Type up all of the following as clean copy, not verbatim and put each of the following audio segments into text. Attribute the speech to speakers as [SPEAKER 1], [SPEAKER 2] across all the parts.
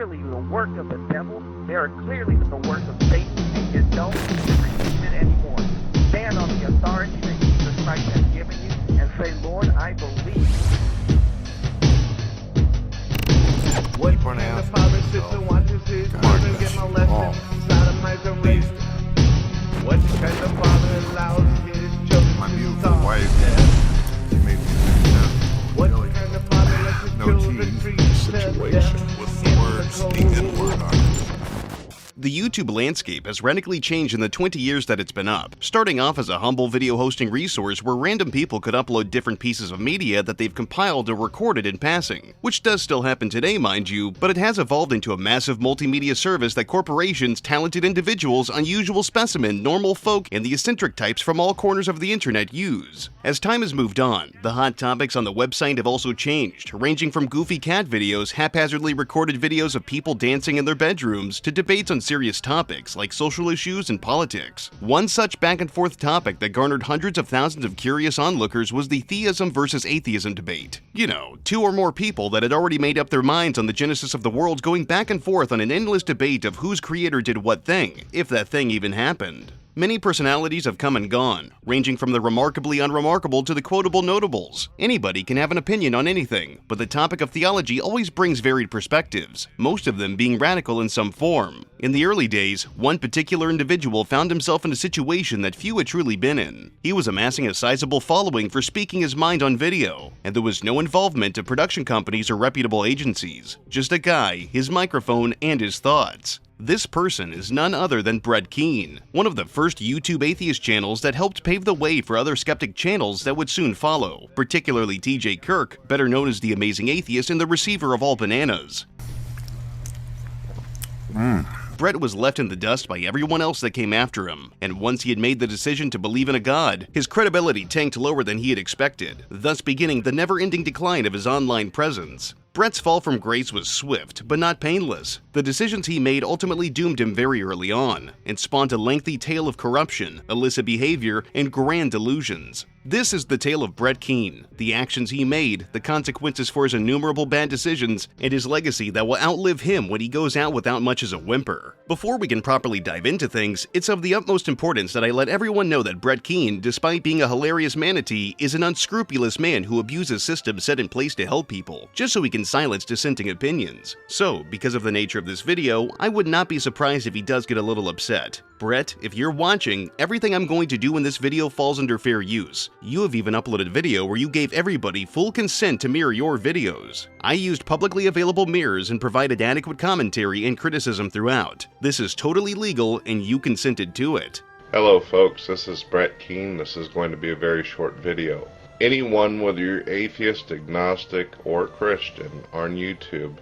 [SPEAKER 1] clearly the work of the devil. They are clearly the work of Satan, and you don't need to receive it anymore. Stand on the authority that Jesus Christ has given you and say, Lord, I believe.
[SPEAKER 2] What kind of father sits and watches his children get molested, sodomized and raped? What kind of father allows his children to starve to death?
[SPEAKER 3] She made me think
[SPEAKER 2] What
[SPEAKER 3] really
[SPEAKER 2] kind of father lets his
[SPEAKER 3] no
[SPEAKER 2] children
[SPEAKER 3] tea
[SPEAKER 2] freeze to
[SPEAKER 3] situation
[SPEAKER 2] death
[SPEAKER 3] with the
[SPEAKER 2] in
[SPEAKER 3] words,
[SPEAKER 2] the
[SPEAKER 3] the N-word on it.
[SPEAKER 4] The YouTube landscape has radically changed in the 20 years that it's been up, starting off as a humble video hosting resource where random people could upload different pieces of media that they've compiled or recorded in passing, which does still happen today, mind you, but it has evolved into a massive multimedia service that corporations, talented individuals, unusual specimen, normal folk, and the eccentric types from all corners of the internet use. As time has moved on, the hot topics on the website have also changed, ranging from goofy cat videos, haphazardly recorded videos of people dancing in their bedrooms, to debates on serious topics like social issues and politics. One such back-and-forth topic that garnered hundreds of thousands of curious onlookers was the theism versus atheism debate. You know, two or more people that had already made up their minds on the genesis of the world going back and forth on an endless debate of whose creator did what thing, if that thing even happened. Many personalities have come and gone, ranging from the remarkably unremarkable to the quotable notables. Anybody can have an opinion on anything, but the topic of theology always brings varied perspectives, most of them being radical in some form. In the early days, one particular individual found himself in a situation that few had truly been in. He was amassing a sizable following for speaking his mind on video, and there was no involvement of production companies or reputable agencies. Just a guy, his microphone, and his thoughts. This person is none other than Brett Keane, one of the first YouTube atheist channels that helped pave the way for other skeptic channels that would soon follow, particularly TJ Kirk, better known as the Amazing Atheist and the receiver of all bananas. Brett was left in the dust by everyone else that came after him, and once he had made the decision to believe in a god, his credibility tanked lower than he had expected, thus beginning the never-ending decline of his online presence. Brett's fall from grace was swift, but not painless. The decisions he made ultimately doomed him very early on, and spawned a lengthy tale of corruption, illicit behavior, and grand delusions. This is the tale of Brett Keane, the actions he made, the consequences for his innumerable bad decisions, and his legacy that will outlive him when he goes out without much as a whimper. Before we can properly dive into things, it's of the utmost importance that I let everyone know that Brett Keane, despite being a hilarious manatee, is an unscrupulous man who abuses systems set in place to help people, just so he can silence dissenting opinions. So, because of the nature of this video, I would not be surprised if he does get a little upset. Brett, if you're watching, everything I'm going to do in this video falls under fair use. You have even uploaded a video where you gave everybody full consent to mirror your videos. I used publicly available mirrors and provided adequate commentary and criticism throughout. This is totally legal and you consented to it.
[SPEAKER 5] Hello folks, this is Brett Keane. This is going to be a very short video. Anyone, whether you're atheist, agnostic, or Christian on YouTube,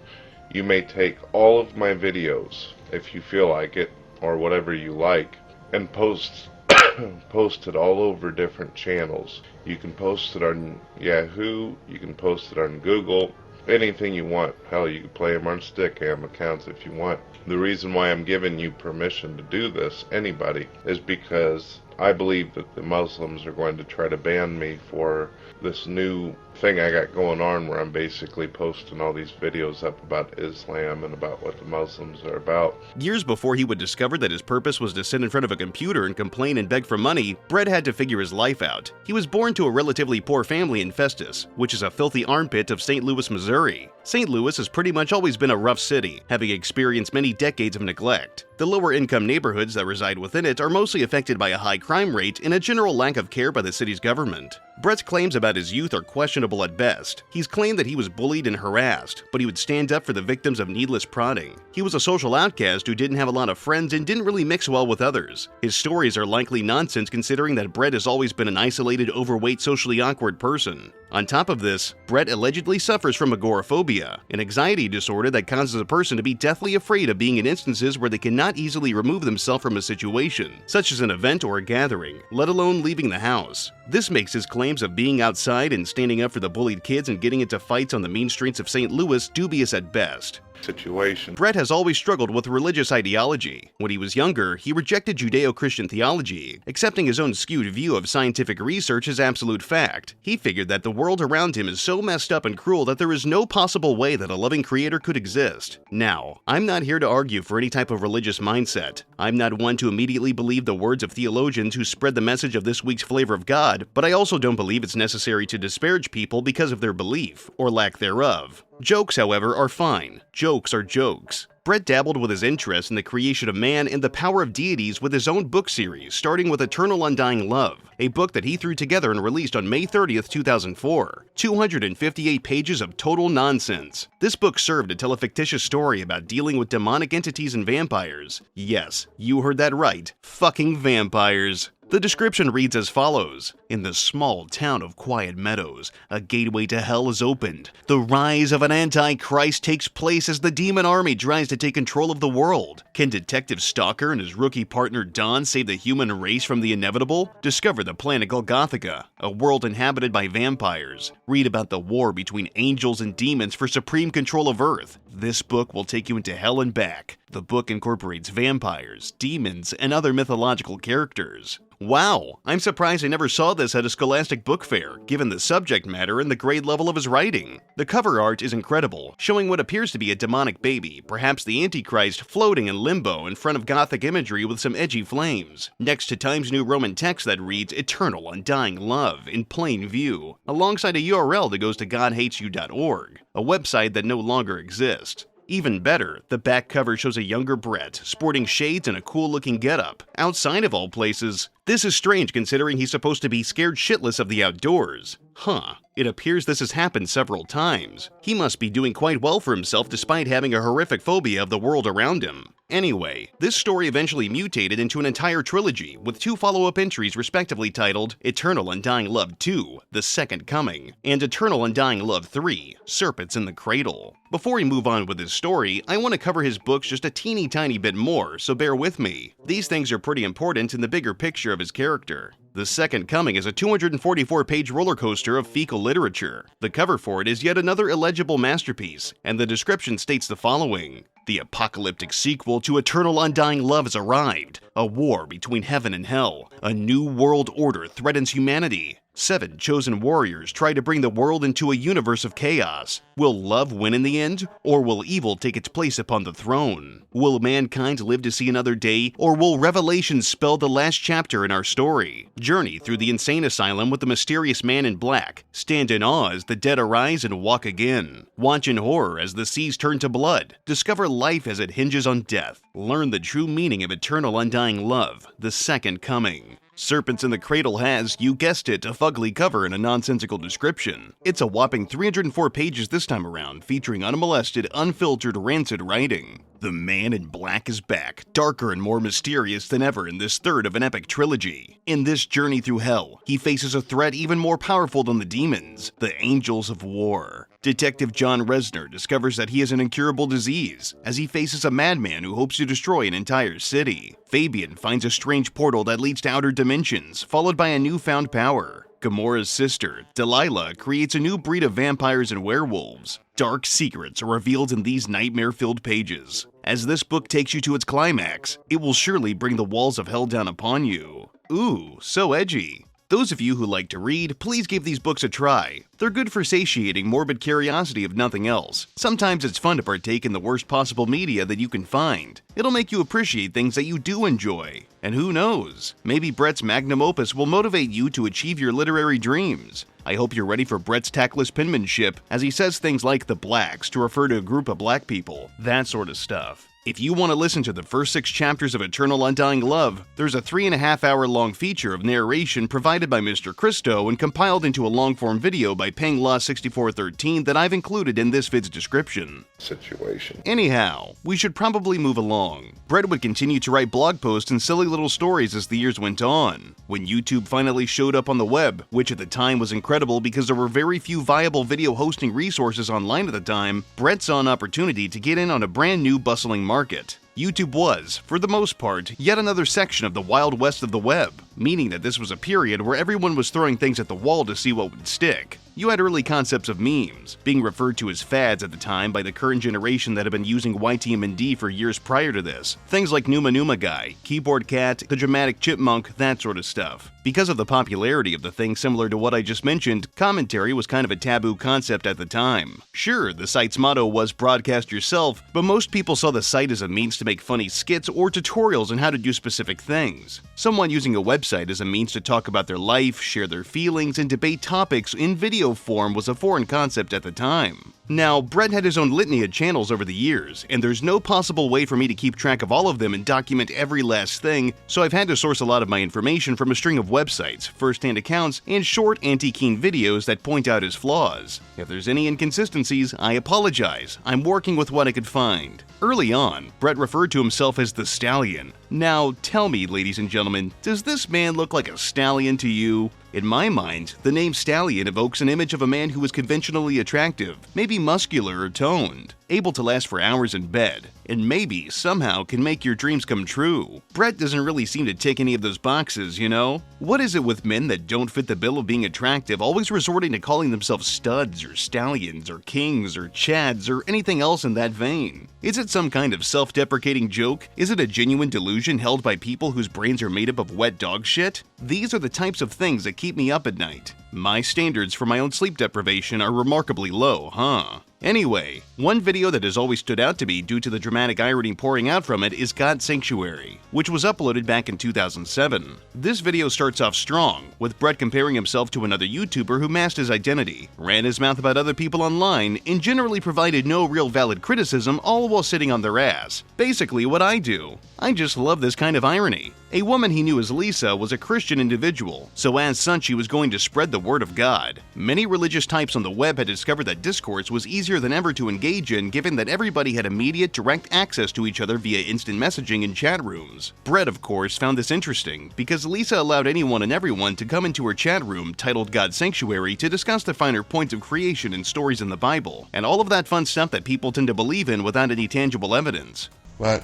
[SPEAKER 5] you may take all of my videos, if you feel like it, or whatever you like, and post it all over different channels. You can post it on Yahoo, you can post it on Google, anything you want. Hell, you can play them on Stickam accounts if you want. The reason why I'm giving you permission to do this, anybody, is because I believe that the Muslims are going to try to ban me for this new thing I got going on where I'm basically posting all these videos up about Islam and about what the Muslims are about.
[SPEAKER 4] Years before he would discover that his purpose was to sit in front of a computer and complain and beg for money, Brett had to figure his life out. He was born to a relatively poor family in Festus, which is a filthy armpit of St. Louis, Missouri. St. Louis has pretty much always been a rough city, having experienced many decades of neglect. The lower-income neighborhoods that reside within it are mostly affected by a high crime rate and a general lack of care by the city's government. Brett's claims about his youth are questionable at best. He's claimed that he was bullied and harassed, but he would stand up for the victims of needless prodding. He was a social outcast who didn't have a lot of friends and didn't really mix well with others. His stories are likely nonsense considering that Brett has always been an isolated, overweight, socially awkward person. On top of this, Brett allegedly suffers from agoraphobia, an anxiety disorder that causes a person to be deathly afraid of being in instances where they cannot easily remove themselves from a situation, such as an event or a gathering, let alone leaving the house. This makes his claims of being outside and standing up for the bullied kids and getting into fights on the mean streets of St. Louis dubious at best.
[SPEAKER 5] situation.
[SPEAKER 4] Brett has always struggled with religious ideology. When he was younger, he rejected Judeo-Christian theology, accepting his own skewed view of scientific research as absolute fact. He figured that the world around him is so messed up and cruel that there is no possible way that a loving creator could exist. Now, I'm not here to argue for any type of religious mindset. I'm not one to immediately believe the words of theologians who spread the message of this week's flavor of God, but I also don't believe it's necessary to disparage people because of their belief, or lack thereof. Jokes, however, are fine. Jokes are jokes. Brett dabbled with his interest in the creation of man and the power of deities with his own book series, starting with Eternal Undying Love, a book that he threw together and released on May 30th, 2004. 258 pages of total nonsense. This book served to tell a fictitious story about dealing with demonic entities and vampires. Yes, you heard that right. Fucking vampires. The description reads as follows. In the small town of Quiet Meadows, a gateway to hell is opened. The rise of an antichrist takes place as the demon army tries to take control of the world. Can Detective Stalker and his rookie partner Don save the human race from the inevitable? Discover the planet Golgothica, a world inhabited by vampires. Read about the war between angels and demons for supreme control of Earth. This book will take you into hell and back. The book incorporates vampires, demons, and other mythological characters. Wow, I'm surprised I never saw this at a Scholastic book fair, given the subject matter and the grade level of his writing. The cover art is incredible, showing what appears to be a demonic baby, perhaps the Antichrist, floating in limbo in front of Gothic imagery with some edgy flames, next to Times New Roman text that reads Eternal Undying Love in plain view, alongside a URL that goes to godhatesyou.org, a website that no longer exists. Even better, the back cover shows a younger Brett, sporting shades and a cool-looking getup, outside of all places. This is strange considering he's supposed to be scared shitless of the outdoors. Huh, it appears this has happened several times. He must be doing quite well for himself despite having a horrific phobia of the world around him. Anyway, this story eventually mutated into an entire trilogy, with 2 follow-up entries respectively titled Eternal Undying Love 2, The Second Coming, and Eternal Undying Love 3, Serpents in the Cradle. Before we move on with his story, I want to cover his books just a teeny tiny bit more, so bear with me. These things are pretty important in the bigger picture of his character. The Second Coming is a 244-page roller coaster of fecal literature. The cover for it is yet another illegible masterpiece, and the description states the following. The apocalyptic sequel to Eternal Undying Love has arrived. A war between heaven and hell. A new world order threatens humanity. 7 chosen warriors try to bring the world into a universe of chaos. Will love win in the end, or will evil take its place upon the throne? Will mankind live to see another day, or will Revelation spell the last chapter in our story? Journey through the insane asylum with the mysterious man in black. Stand in awe as the dead arise and walk again. Watch in horror as the seas turn to blood. Discover life as it hinges on death. Learn the true meaning of Eternal Undying Love, The Second Coming. Serpents in the Cradle has, you guessed it, a fugly cover and a nonsensical description. It's a whopping 304 pages this time around, featuring unmolested, unfiltered, rancid writing. The Man in Black is back, darker and more mysterious than ever in this third of an epic trilogy. In this journey through hell, he faces a threat even more powerful than the demons, the Angels of War. Detective John Reznor discovers that he has an incurable disease, as he faces a madman who hopes to destroy an entire city. Fabian finds a strange portal that leads to outer dimensions, followed by a newfound power. Gamora's sister, Delilah, creates a new breed of vampires and werewolves. Dark secrets are revealed in these nightmare-filled pages. As this book takes you to its climax, it will surely bring the walls of hell down upon you. Ooh, so edgy. Those of you who like to read, please give these books a try. They're good for satiating morbid curiosity if nothing else. Sometimes it's fun to partake in the worst possible media that you can find. It'll make you appreciate things that you do enjoy. And who knows, maybe Brett's magnum opus will motivate you to achieve your literary dreams. I hope you're ready for Brett's tactless penmanship, as he says things like the blacks to refer to a group of black people, that sort of stuff. If you want to listen to the first 6 chapters of Eternal Undying Love, there's a 3.5-hour-long feature of narration provided by Mr. Christo and compiled into a long-form video by PengLaw6413 that I've included in this vid's description.
[SPEAKER 5] Situation.
[SPEAKER 4] Anyhow, we should probably move along. Brett would continue to write blog posts and silly little stories as the years went on. When YouTube finally showed up on the web, which at the time was incredible because there were very few viable video hosting resources online at the time, Brett saw an opportunity to get in on a brand new bustling market. YouTube was, for the most part, yet another section of the Wild West of the web. meaning that this was a period where everyone was throwing things at the wall to see what would stick. You had early concepts of memes, being referred to as fads at the time by the current generation that had been using YTMND for years prior to this. Things like Numa Numa Guy, Keyboard Cat, the Dramatic Chipmunk, that sort of stuff. Because of the popularity of the thing similar to what I just mentioned, commentary was kind of a taboo concept at the time. Sure, the site's motto was broadcast yourself, but most people saw the site as a means to make funny skits or tutorials on how to do specific things. Someone using a website as a means to talk about their life, share their feelings, and debate topics in video form was a foreign concept at the time. Now, Brett had his own litany of channels over the years, and there's no possible way for me to keep track of all of them and document every last thing, so I've had to source a lot of my information from a string of websites, first-hand accounts, and short anti-Keane videos that point out his flaws. If there's any inconsistencies, I apologize. I'm working with what I could find. Early on, Brett referred to himself as the Stallion. Now, tell me, ladies and gentlemen, does this man look like a stallion to you? In my mind, the name Stallion evokes an image of a man who is conventionally attractive, maybe muscular or toned, able to last for hours in bed, and maybe somehow can make your dreams come true. Brett doesn't really seem to tick any of those boxes, you know? What is it with men that don't fit the bill of being attractive, always resorting to calling themselves studs or stallions or kings or chads or anything else in that vein? Is it some kind of self-deprecating joke? Is it a genuine delusion held by people whose brains are made up of wet dog shit? These are the types of things that keep me up at night. My standards for my own sleep deprivation are remarkably low, huh? Anyway, one video that has always stood out to me due to the dramatic irony pouring out from it is God's Sanctuary, which was uploaded back in 2007. This video starts off strong, with Brett comparing himself to another YouTuber who masked his identity, ran his mouth about other people online, and generally provided no real valid criticism, all while sitting on their ass. Basically what I do. I just love this kind of irony. A woman he knew as Lisa was a Christian individual, so as such she was going to spread the word of God. Many religious types on the web had discovered that discourse was easier than ever to engage in, given that everybody had immediate, direct access to each other via instant messaging and chat rooms. Brett, of course, found this interesting, because Lisa allowed anyone and everyone to come into her chat room, titled God's Sanctuary, to discuss the finer points of creation and stories in the Bible, and all of that fun stuff that people tend to believe in without any tangible evidence.
[SPEAKER 6] But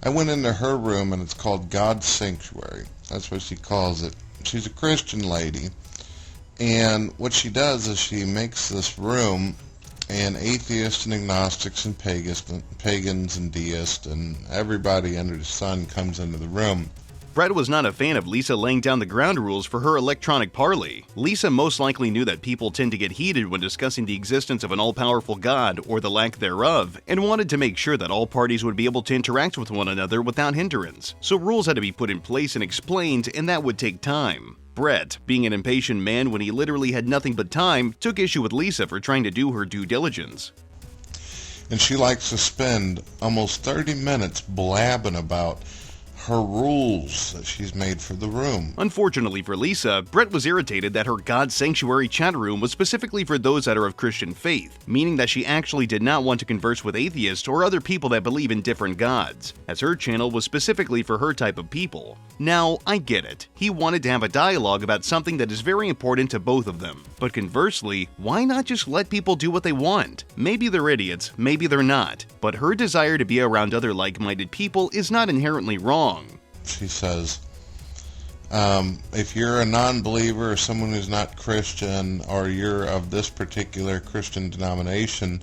[SPEAKER 6] I went into her room, and it's called God's Sanctuary. That's what she calls it. She's a Christian lady, and what she does is she makes this room, and atheists and agnostics and pagans and deists and everybody under the sun comes into the room.
[SPEAKER 4] Brett was not a fan of Lisa laying down the ground rules for her electronic parley. Lisa most likely knew that people tend to get heated when discussing the existence of an all-powerful God or the lack thereof, and wanted to make sure that all parties would be able to interact with one another without hindrance. So rules had to be put in place and explained, and that would take time. Brett, being an impatient man when he literally had nothing but time, took issue with Lisa for trying to do her due diligence.
[SPEAKER 6] And she likes to spend almost 30 minutes blabbing about her rules that she's made for the room.
[SPEAKER 4] Unfortunately for Lisa, Brett was irritated that her God's Sanctuary chat room was specifically for those that are of Christian faith, meaning that she actually did not want to converse with atheists or other people that believe in different gods, as her channel was specifically for her type of people. Now, I get it. He wanted to have a dialogue about something that is very important to both of them. But conversely, why not just let people do what they want? Maybe they're idiots, maybe they're not. But her desire to be around other like-minded people is not inherently wrong.
[SPEAKER 6] She says, if you're a non-believer or someone who's not Christian, or you're of this particular Christian denomination,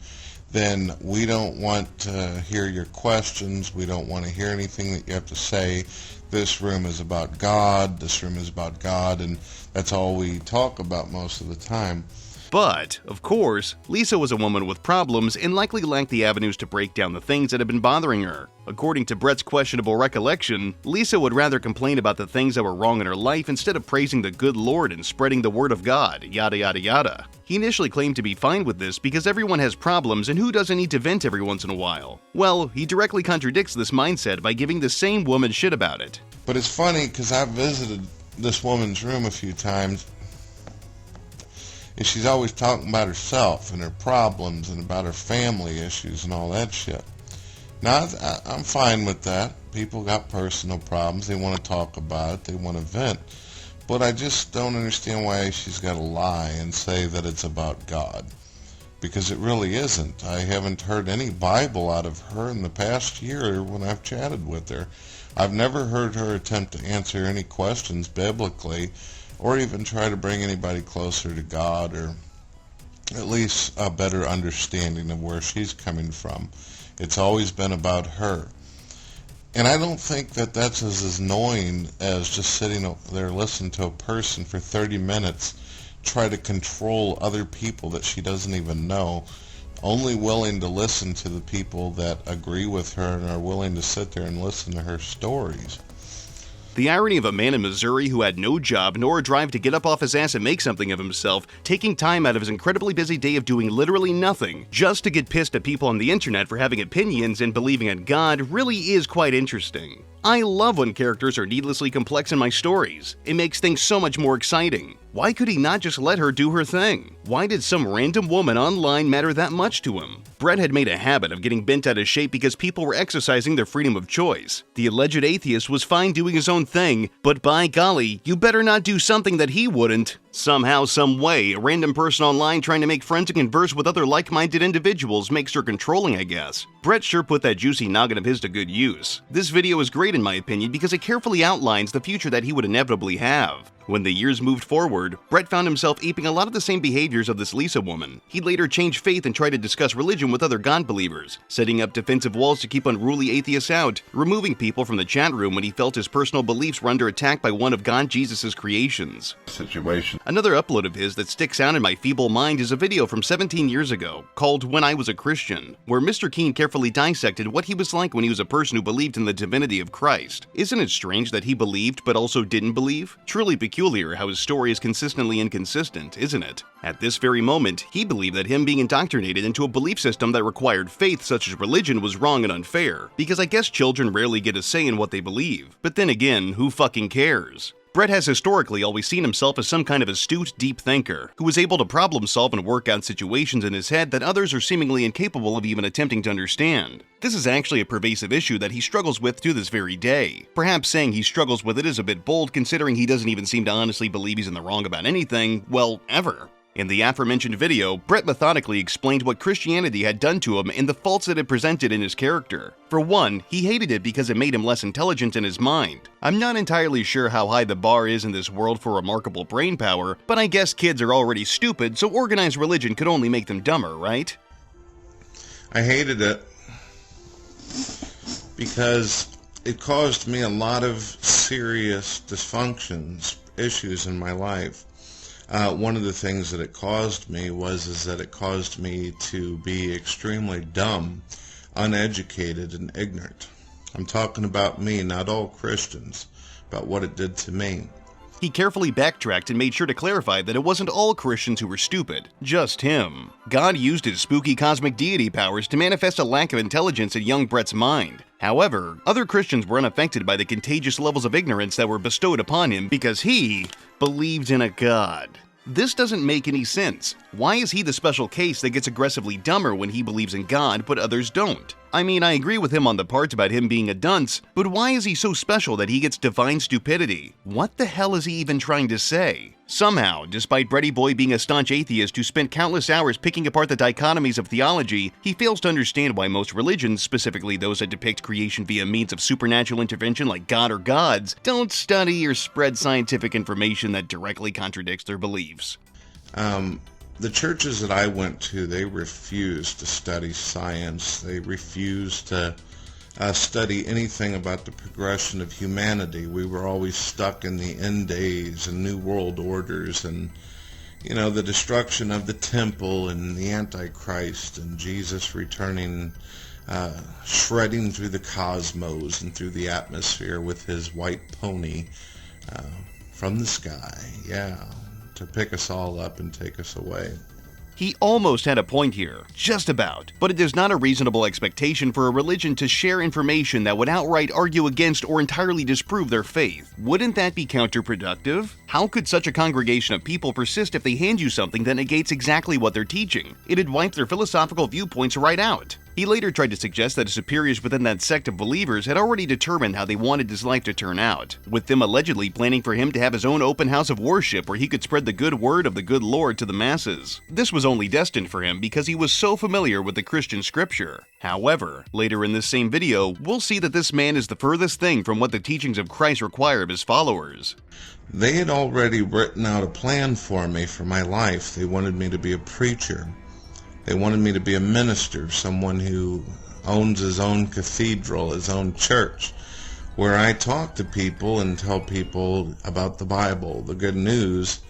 [SPEAKER 6] then we don't want to hear your questions. We don't want to hear anything that you have to say. This room is about God. This room is about God, and that's all we talk about most of the time.
[SPEAKER 4] But, of course, Lisa was a woman with problems and likely lacked the avenues to break down the things that had been bothering her. According to Brett's questionable recollection, Lisa would rather complain about the things that were wrong in her life instead of praising the good Lord and spreading the word of God, yada yada yada. He initially claimed to be fine with this because everyone has problems and who doesn't need to vent every once in a while? Well, he directly contradicts this mindset by giving the same woman shit about it.
[SPEAKER 6] But it's funny because I've visited this woman's room a few times, and she's always talking about herself and her problems and about her family issues and all that shit. Now, I'm fine with that. People got personal problems. They want to talk about it. They want to vent. But I just don't understand why she's got to lie and say that it's about God. because it really isn't. I haven't heard any Bible out of her in the past year when I've chatted with her. I've never heard her attempt to answer any questions biblically, or even try to bring anybody closer to God, or at least a better understanding of where she's coming from. It's always been about her. And I don't think that that's as annoying as just sitting up there listening to a person for 30 minutes try to control other people that she doesn't even know, only willing to listen to the people that agree with her and are willing to sit there and listen to her stories.
[SPEAKER 4] The irony of a man in Missouri who had no job nor a drive to get up off his ass and make something of himself, taking time out of his incredibly busy day of doing literally nothing just to get pissed at people on the internet for having opinions and believing in God, really is quite interesting. I love when characters are needlessly complex in my stories. It makes things so much more exciting. Why could he not just let her do her thing? Why did some random woman online matter that much to him? Brett had made a habit of getting bent out of shape because people were exercising their freedom of choice. The alleged atheist was fine doing his own thing, but by golly, you better not do something that he wouldn't. Somehow, some way, a random person online trying to make friends and converse with other like-minded individuals makes her controlling, I guess. Brett sure put that juicy noggin of his to good use. This video is great in my opinion because it carefully outlines the future that he would inevitably have. When the years moved forward, Brett found himself aping a lot of the same behaviors of this Lisa woman. He later changed faith and tried to discuss religion with other God believers, setting up defensive walls to keep unruly atheists out, removing people from the chat room when he felt his personal beliefs were under attack by one of God Jesus' creations.
[SPEAKER 3] Situation.
[SPEAKER 4] Another upload of his that sticks out in my feeble mind is a video from 17 years ago called When I Was a Christian, where Mr. Keane carefully dissected what he was like when he was a person who believed in the divinity of Christ. Isn't it strange that he believed but also didn't believe? Truly peculiar how his story is consistently inconsistent, isn't it? At this very moment, he believed that him being indoctrinated into a belief system that required faith such as religion was wrong and unfair, because I guess children rarely get a say in what they believe. But then again, who fucking cares? Brett has historically always seen himself as some kind of astute, deep thinker, who is able to problem solve and work out situations in his head that others are seemingly incapable of even attempting to understand. This is actually a pervasive issue that he struggles with to this very day. Perhaps saying he struggles with it is a bit bold considering he doesn't even seem to honestly believe he's in the wrong about anything, well, ever. In the aforementioned video, Brett methodically explained what Christianity had done to him and the faults it had presented in his character. For one, he hated it because it made him less intelligent in his mind. I'm not entirely sure how high the bar is in this world for remarkable brain power, but I guess kids are already stupid, so organized religion could only make them dumber, right?
[SPEAKER 6] I hated it because it caused me a lot of serious dysfunctions, issues in my life. One of the things that it caused me was that it caused me to be extremely dumb, uneducated, and ignorant. I'm talking about me, not all Christians, about what it did to me.
[SPEAKER 4] He carefully backtracked and made sure to clarify that it wasn't all Christians who were stupid, just him. God used his spooky cosmic deity powers to manifest a lack of intelligence in young Brett's mind. However, other Christians were unaffected by the contagious levels of ignorance that were bestowed upon him because he believed in a God. This doesn't make any sense. Why is he the special case that gets aggressively dumber when he believes in God but others don't? I mean, I agree with him on the part about him being a dunce, but why is he so special that he gets divine stupidity? What the hell is he even trying to say? Somehow, despite Bretty Boy being a staunch atheist who spent countless hours picking apart the dichotomies of theology, he fails to understand why most religions, specifically those that depict creation via means of supernatural intervention like God or gods, don't study or spread scientific information that directly contradicts their beliefs.
[SPEAKER 6] The churches that I went to, they refused to study science. They refused to study anything about the progression of humanity. We were always stuck in the end days and new world orders and, you know, the destruction of the temple and the Antichrist and Jesus returning, shredding through the cosmos and through the atmosphere with his white pony from the sky, to pick us all up and take us away.
[SPEAKER 4] He almost had a point here, just about, but it is not a reasonable expectation for a religion to share information that would outright argue against or entirely disprove their faith. Wouldn't that be counterproductive? How could such a congregation of people persist if they hand you something that negates exactly what they're teaching? It'd wipe their philosophical viewpoints right out. He later tried to suggest that his superiors within that sect of believers had already determined how they wanted his life to turn out, with them allegedly planning for him to have his own open house of worship where he could spread the good word of the good Lord to the masses. This was only destined for him because he was so familiar with the Christian scripture. However, later in this same video, we'll see that this man is the furthest thing from what the teachings of Christ require of his followers.
[SPEAKER 6] They had already written out a plan for me for my life. They wanted me to be a preacher. They wanted me to be a minister, someone who owns his own cathedral, his own church, where I talk to people and tell people about the Bible, the good news.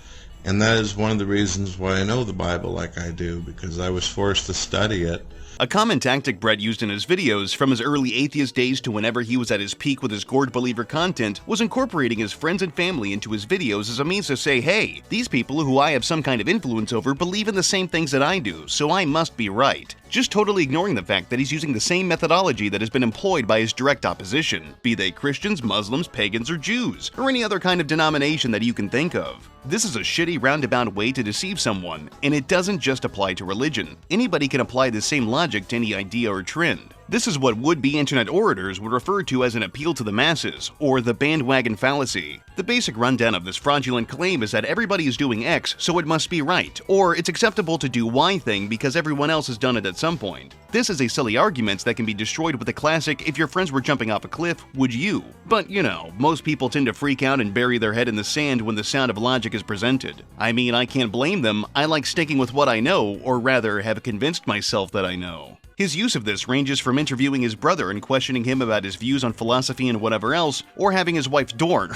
[SPEAKER 6] And that is one of the reasons why I know the Bible like I do, because I was forced to study it.
[SPEAKER 4] A common tactic Brett used in his videos, from his early atheist days to whenever he was at his peak with his Gord Believer content, was incorporating his friends and family into his videos as a means to say, hey, these people who I have some kind of influence over believe in the same things that I do, so I must be right. Just totally ignoring the fact that he's using the same methodology that has been employed by his direct opposition, be they Christians, Muslims, pagans, or Jews, or any other kind of denomination that you can think of. This is a shitty roundabout way to deceive someone, and it doesn't just apply to religion. Anybody can apply the same logic to any idea or trend. This is what would-be internet orators would refer to as an appeal to the masses, or the bandwagon fallacy. The basic rundown of this fraudulent claim is that everybody is doing X, so it must be right, or it's acceptable to do Y thing because everyone else has done it at some point. This is a silly argument that can be destroyed with the classic, if your friends were jumping off a cliff, would you? But, you know, most people tend to freak out and bury their head in the sand when the sound of logic is presented. I mean, I can't blame them. I like sticking with what I know, or rather, have convinced myself that I know. His use of this ranges from interviewing his brother and questioning him about his views on philosophy and whatever else, or having his wife Dawn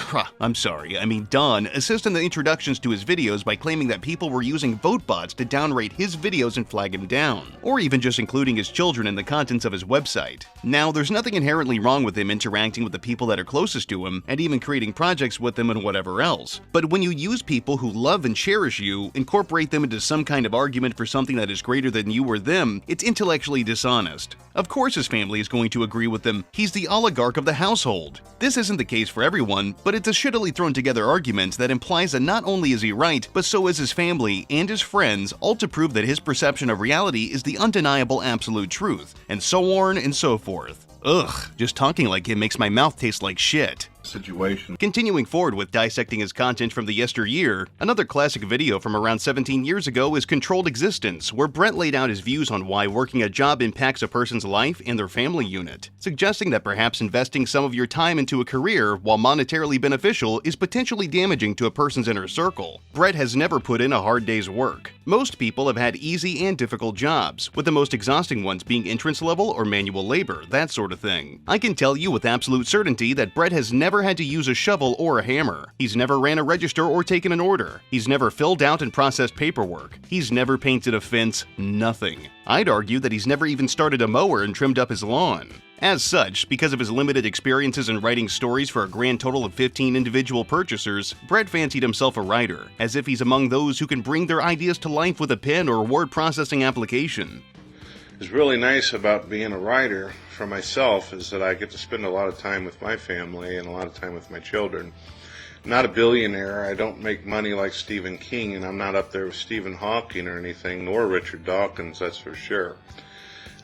[SPEAKER 4] assist in the introductions to his videos by claiming that people were using vote bots to downrate his videos and flag him down, or even just including his children in the contents of his website. Now, there's nothing inherently wrong with him interacting with the people that are closest to him, and even creating projects with them and whatever else. But when you use people who love and cherish you, incorporate them into some kind of argument for something that is greater than you or them, it's intellectually dishonest. Of course his family is going to agree with him. He's the oligarch of the household. This isn't the case for everyone, but it's a shittily thrown together argument that implies that not only is he right, but so is his family and his friends, all to prove that his perception of reality is the undeniable absolute truth, and so on and so forth. Ugh, just talking like him makes my mouth taste like shit.
[SPEAKER 5] Situation.
[SPEAKER 4] Continuing forward with dissecting his content from the yesteryear, another classic video from around 17 years ago is Controlled Existence, where Brett laid out his views on why working a job impacts a person's life and their family unit, suggesting that perhaps investing some of your time into a career, while monetarily beneficial, is potentially damaging to a person's inner circle. Brett has never put in a hard day's work. Most people have had easy and difficult jobs, with the most exhausting ones being entrance level or manual labor, that sort of thing. I can tell you with absolute certainty that Brett has never had to use a shovel or a hammer. He's never ran a register or taken an order. He's never filled out and processed paperwork. He's never painted a fence, nothing. I'd argue that he's never even started a mower and trimmed up his lawn. As such, because of his limited experiences in writing stories for a grand total of 15 individual purchasers, Brett fancied himself a writer, as if he's among those who can bring their ideas to life with a pen or word processing application.
[SPEAKER 5] What's really nice about being a writer for myself is that I get to spend a lot of time with my family and a lot of time with my children. I'm not a billionaire. I don't make money like Stephen King, and I'm not up there with Stephen Hawking or anything, nor Richard Dawkins, that's for sure.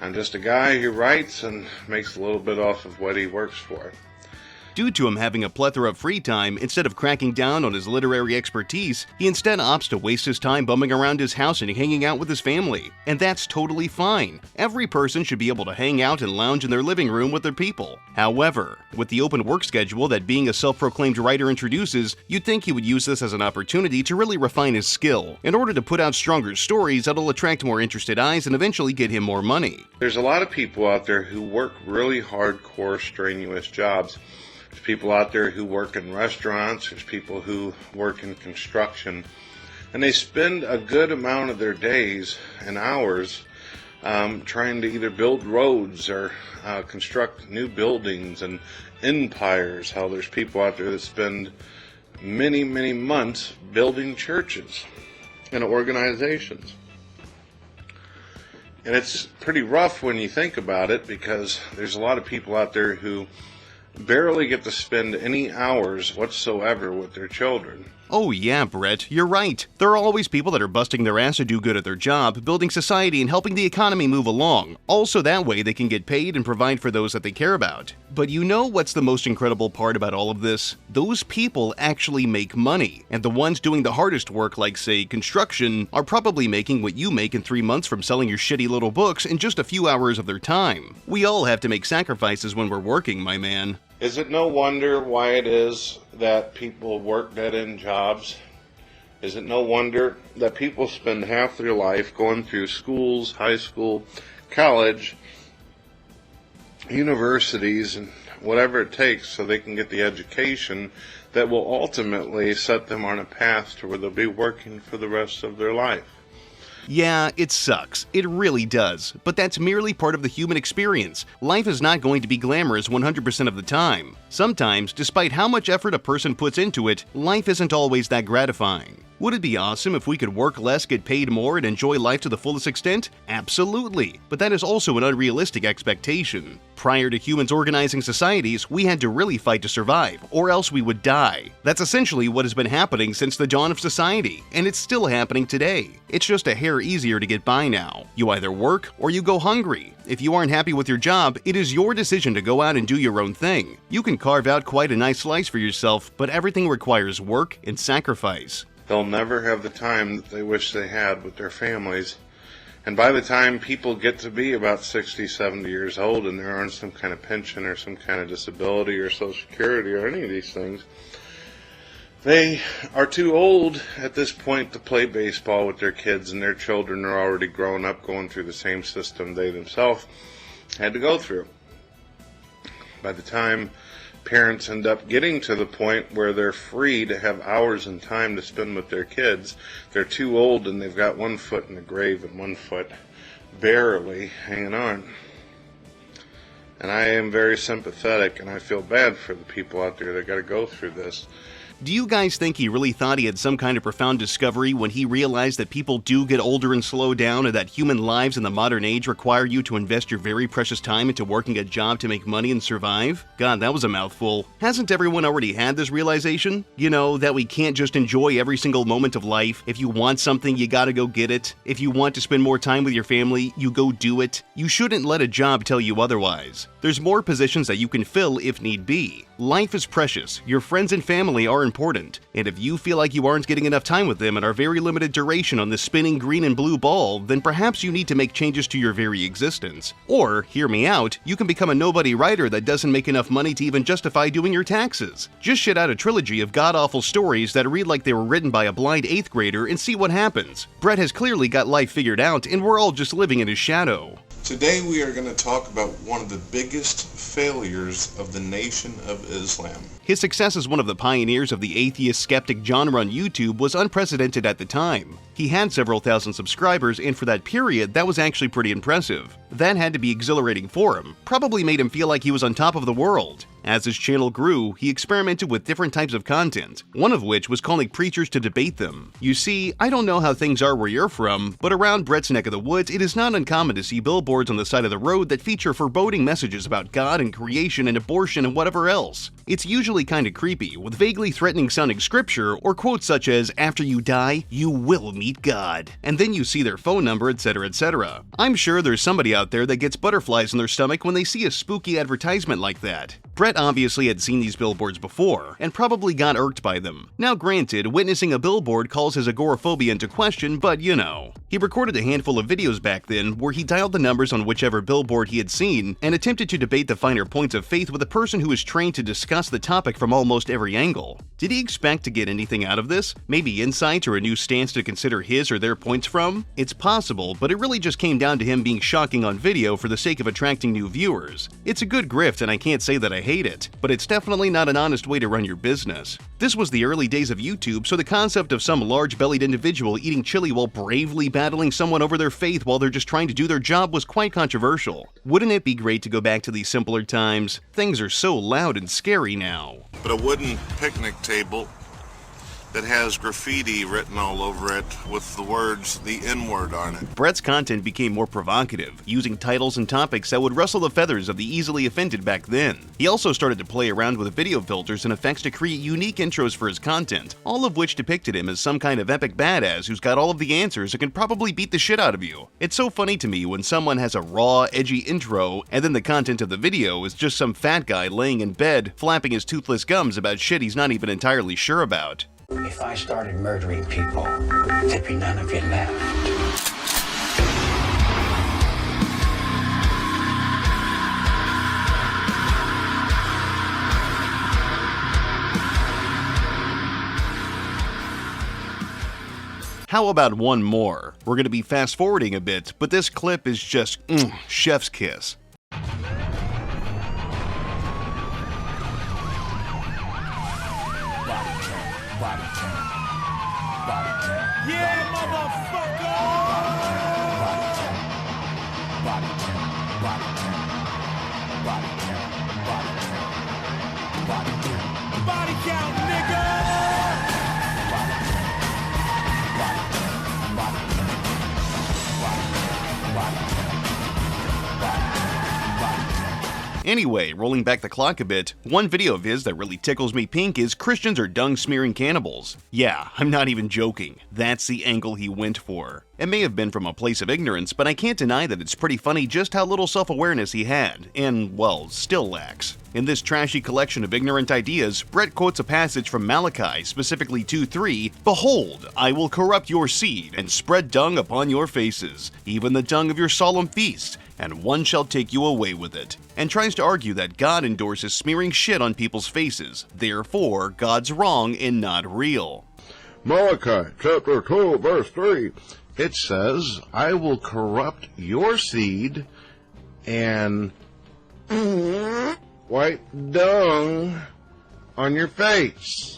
[SPEAKER 5] I'm just a guy who writes and makes a little bit off of what he works for.
[SPEAKER 4] Due to him having a plethora of free time, instead of cracking down on his literary expertise, he instead opts to waste his time bumming around his house and hanging out with his family. And that's totally fine. Every person should be able to hang out and lounge in their living room with their people. However, with the open work schedule that being a self-proclaimed writer introduces, you'd think he would use this as an opportunity to really refine his skill, in order to put out stronger stories that'll attract more interested eyes and eventually get him more money.
[SPEAKER 5] There's a lot of people out there who work really hardcore, strenuous jobs. There's people out there who work in restaurants, there's people who work in construction, and they spend a good amount of their days and hours trying to either build roads or construct new buildings and empires. How there's people out there that spend many, many months building churches and organizations. And it's pretty rough when you think about it, because there's a lot of people out there who barely get to spend any hours whatsoever with their children.
[SPEAKER 4] Oh yeah, Brett, you're right. There are always people that are busting their ass to do good at their job, building society and helping the economy move along. Also that way they can get paid and provide for those that they care about. But you know what's the most incredible part about all of this? Those people actually make money. And the ones doing the hardest work, like say construction, are probably making what you make in 3 months from selling your shitty little books in just a few hours of their time. We all have to make sacrifices when we're working, my man.
[SPEAKER 5] Is it no wonder why it is that people work dead-end jobs? Is it no wonder that people spend half their life going through schools, high school, college, universities, and whatever it takes so they can get the education that will ultimately set them on a path to where they'll be working for the rest of their life?
[SPEAKER 4] Yeah, it sucks. It really does. But that's merely part of the human experience. Life is not going to be glamorous 100% of the time. Sometimes, despite how much effort a person puts into it, life isn't always that gratifying. Would it be awesome if we could work less, get paid more, and enjoy life to the fullest extent? Absolutely. But that is also an unrealistic expectation. Prior to humans organizing societies, we had to really fight to survive, or else we would die. That's essentially what has been happening since the dawn of society, and it's still happening today. It's just a hair easier to get by now. You either work or you go hungry. If you aren't happy with your job, it is your decision to go out and do your own thing. You can carve out quite a nice slice for yourself, but everything requires work and sacrifice.
[SPEAKER 5] They'll never have the time that they wish they had with their families. And by the time people get to be about 60, 70 years old and they're on some kind of pension or some kind of disability or Social Security or any of these things, they are too old at this point to play baseball with their kids, and their children are already grown up going through the same system they themselves had to go through. By the time parents end up getting to the point where they're free to have hours and time to spend with their kids, they're too old and they've got one foot in the grave and one foot barely hanging on. And I am very sympathetic, and I feel bad for the people out there that got to go through this.
[SPEAKER 4] Do you guys think he really thought he had some kind of profound discovery when he realized that people do get older and slow down, and that human lives in the modern age require you to invest your very precious time into working a job to make money and survive? God, that was a mouthful. Hasn't everyone already had this realization? You know, that we can't just enjoy every single moment of life. If you want something, you gotta go get it. If you want to spend more time with your family, you go do it. You shouldn't let a job tell you otherwise. There's more positions that you can fill if need be. Life is precious. Your friends and family are important. And if you feel like you aren't getting enough time with them and are very limited duration on this spinning green and blue ball, then perhaps you need to make changes to your very existence. Or, hear me out, you can become a nobody writer that doesn't make enough money to even justify doing your taxes. Just shit out a trilogy of god-awful stories that read like they were written by a blind 8th grader and see what happens. Brett has clearly got life figured out, and we're all just living in his shadow.
[SPEAKER 6] Today we are going to talk about one of the biggest failures of the Nation of Islam.
[SPEAKER 4] His success as one of the pioneers of the atheist skeptic genre on YouTube was unprecedented at the time. He had several thousand subscribers, and for that period, that was actually pretty impressive. That had to be exhilarating for him, probably made him feel like he was on top of the world. As his channel grew, he experimented with different types of content, one of which was calling preachers to debate them. You see, I don't know how things are where you're from, but around Brett's neck of the woods, it is not uncommon to see billboards on the side of the road that feature foreboding messages about God and creation and abortion and whatever else. It's usually kinda creepy, with vaguely threatening sounding scripture or quotes such as, "After you die, you will meet God." And then you see their phone number, etc., etc. I'm sure there's somebody out there that gets butterflies in their stomach when they see a spooky advertisement like that. Brett obviously had seen these billboards before, and probably got irked by them. Now granted, witnessing a billboard calls his agoraphobia into question, but you know. He recorded a handful of videos back then where he dialed the numbers on whichever billboard he had seen and attempted to debate the finer points of faith with a person who is trained to discuss the topic from almost every angle. Did he expect to get anything out of this? Maybe insight or a new stance to consider his or their points from? It's possible, but it really just came down to him being shocking on video for the sake of attracting new viewers. It's a good grift, and I can't say that I hate it, but it's definitely not an honest way to run your business. This was the early days of YouTube, so the concept of some large-bellied individual eating chili while bravely battling someone over their faith while they're just trying to do their job was quite controversial. Wouldn't it be great to go back to these simpler times? Things are so loud and scary now.
[SPEAKER 3] But a wooden picnic table that has graffiti written all over it with the words the N-word on it.
[SPEAKER 4] Brett's content became more provocative, using titles and topics that would rustle the feathers of the easily offended back then. He also started to play around with video filters and effects to create unique intros for his content, all of which depicted him as some kind of epic badass who's got all of the answers and can probably beat the shit out of you. It's so funny to me when someone has a raw, edgy intro and then the content of the video is just some fat guy laying in bed, flapping his toothless gums about shit he's not even entirely sure about.
[SPEAKER 7] If I started murdering people, there'd be none of you left.
[SPEAKER 4] How about one more? We're going to be fast forwarding a bit, but this clip is just chef's kiss.
[SPEAKER 2] Yeah, motherfucker! Body count, nigga!
[SPEAKER 4] Anyway, rolling back the clock a bit, one video of his that really tickles me pink is Christians are dung-smearing cannibals. Yeah, I'm not even joking. That's the angle he went for. It may have been from a place of ignorance, but I can't deny that it's pretty funny just how little self-awareness he had, and, well, still lacks. In this trashy collection of ignorant ideas, Brett quotes a passage from Malachi, specifically 2:3, "Behold, I will corrupt your seed, and spread dung upon your faces, even the dung of your solemn feast, and one shall take you away with it," and tries to argue that God endorses smearing shit on people's faces, therefore God's wrong and not real.
[SPEAKER 6] Malachi chapter 2 verse 3, it says, I will corrupt your seed and wipe dung on your face.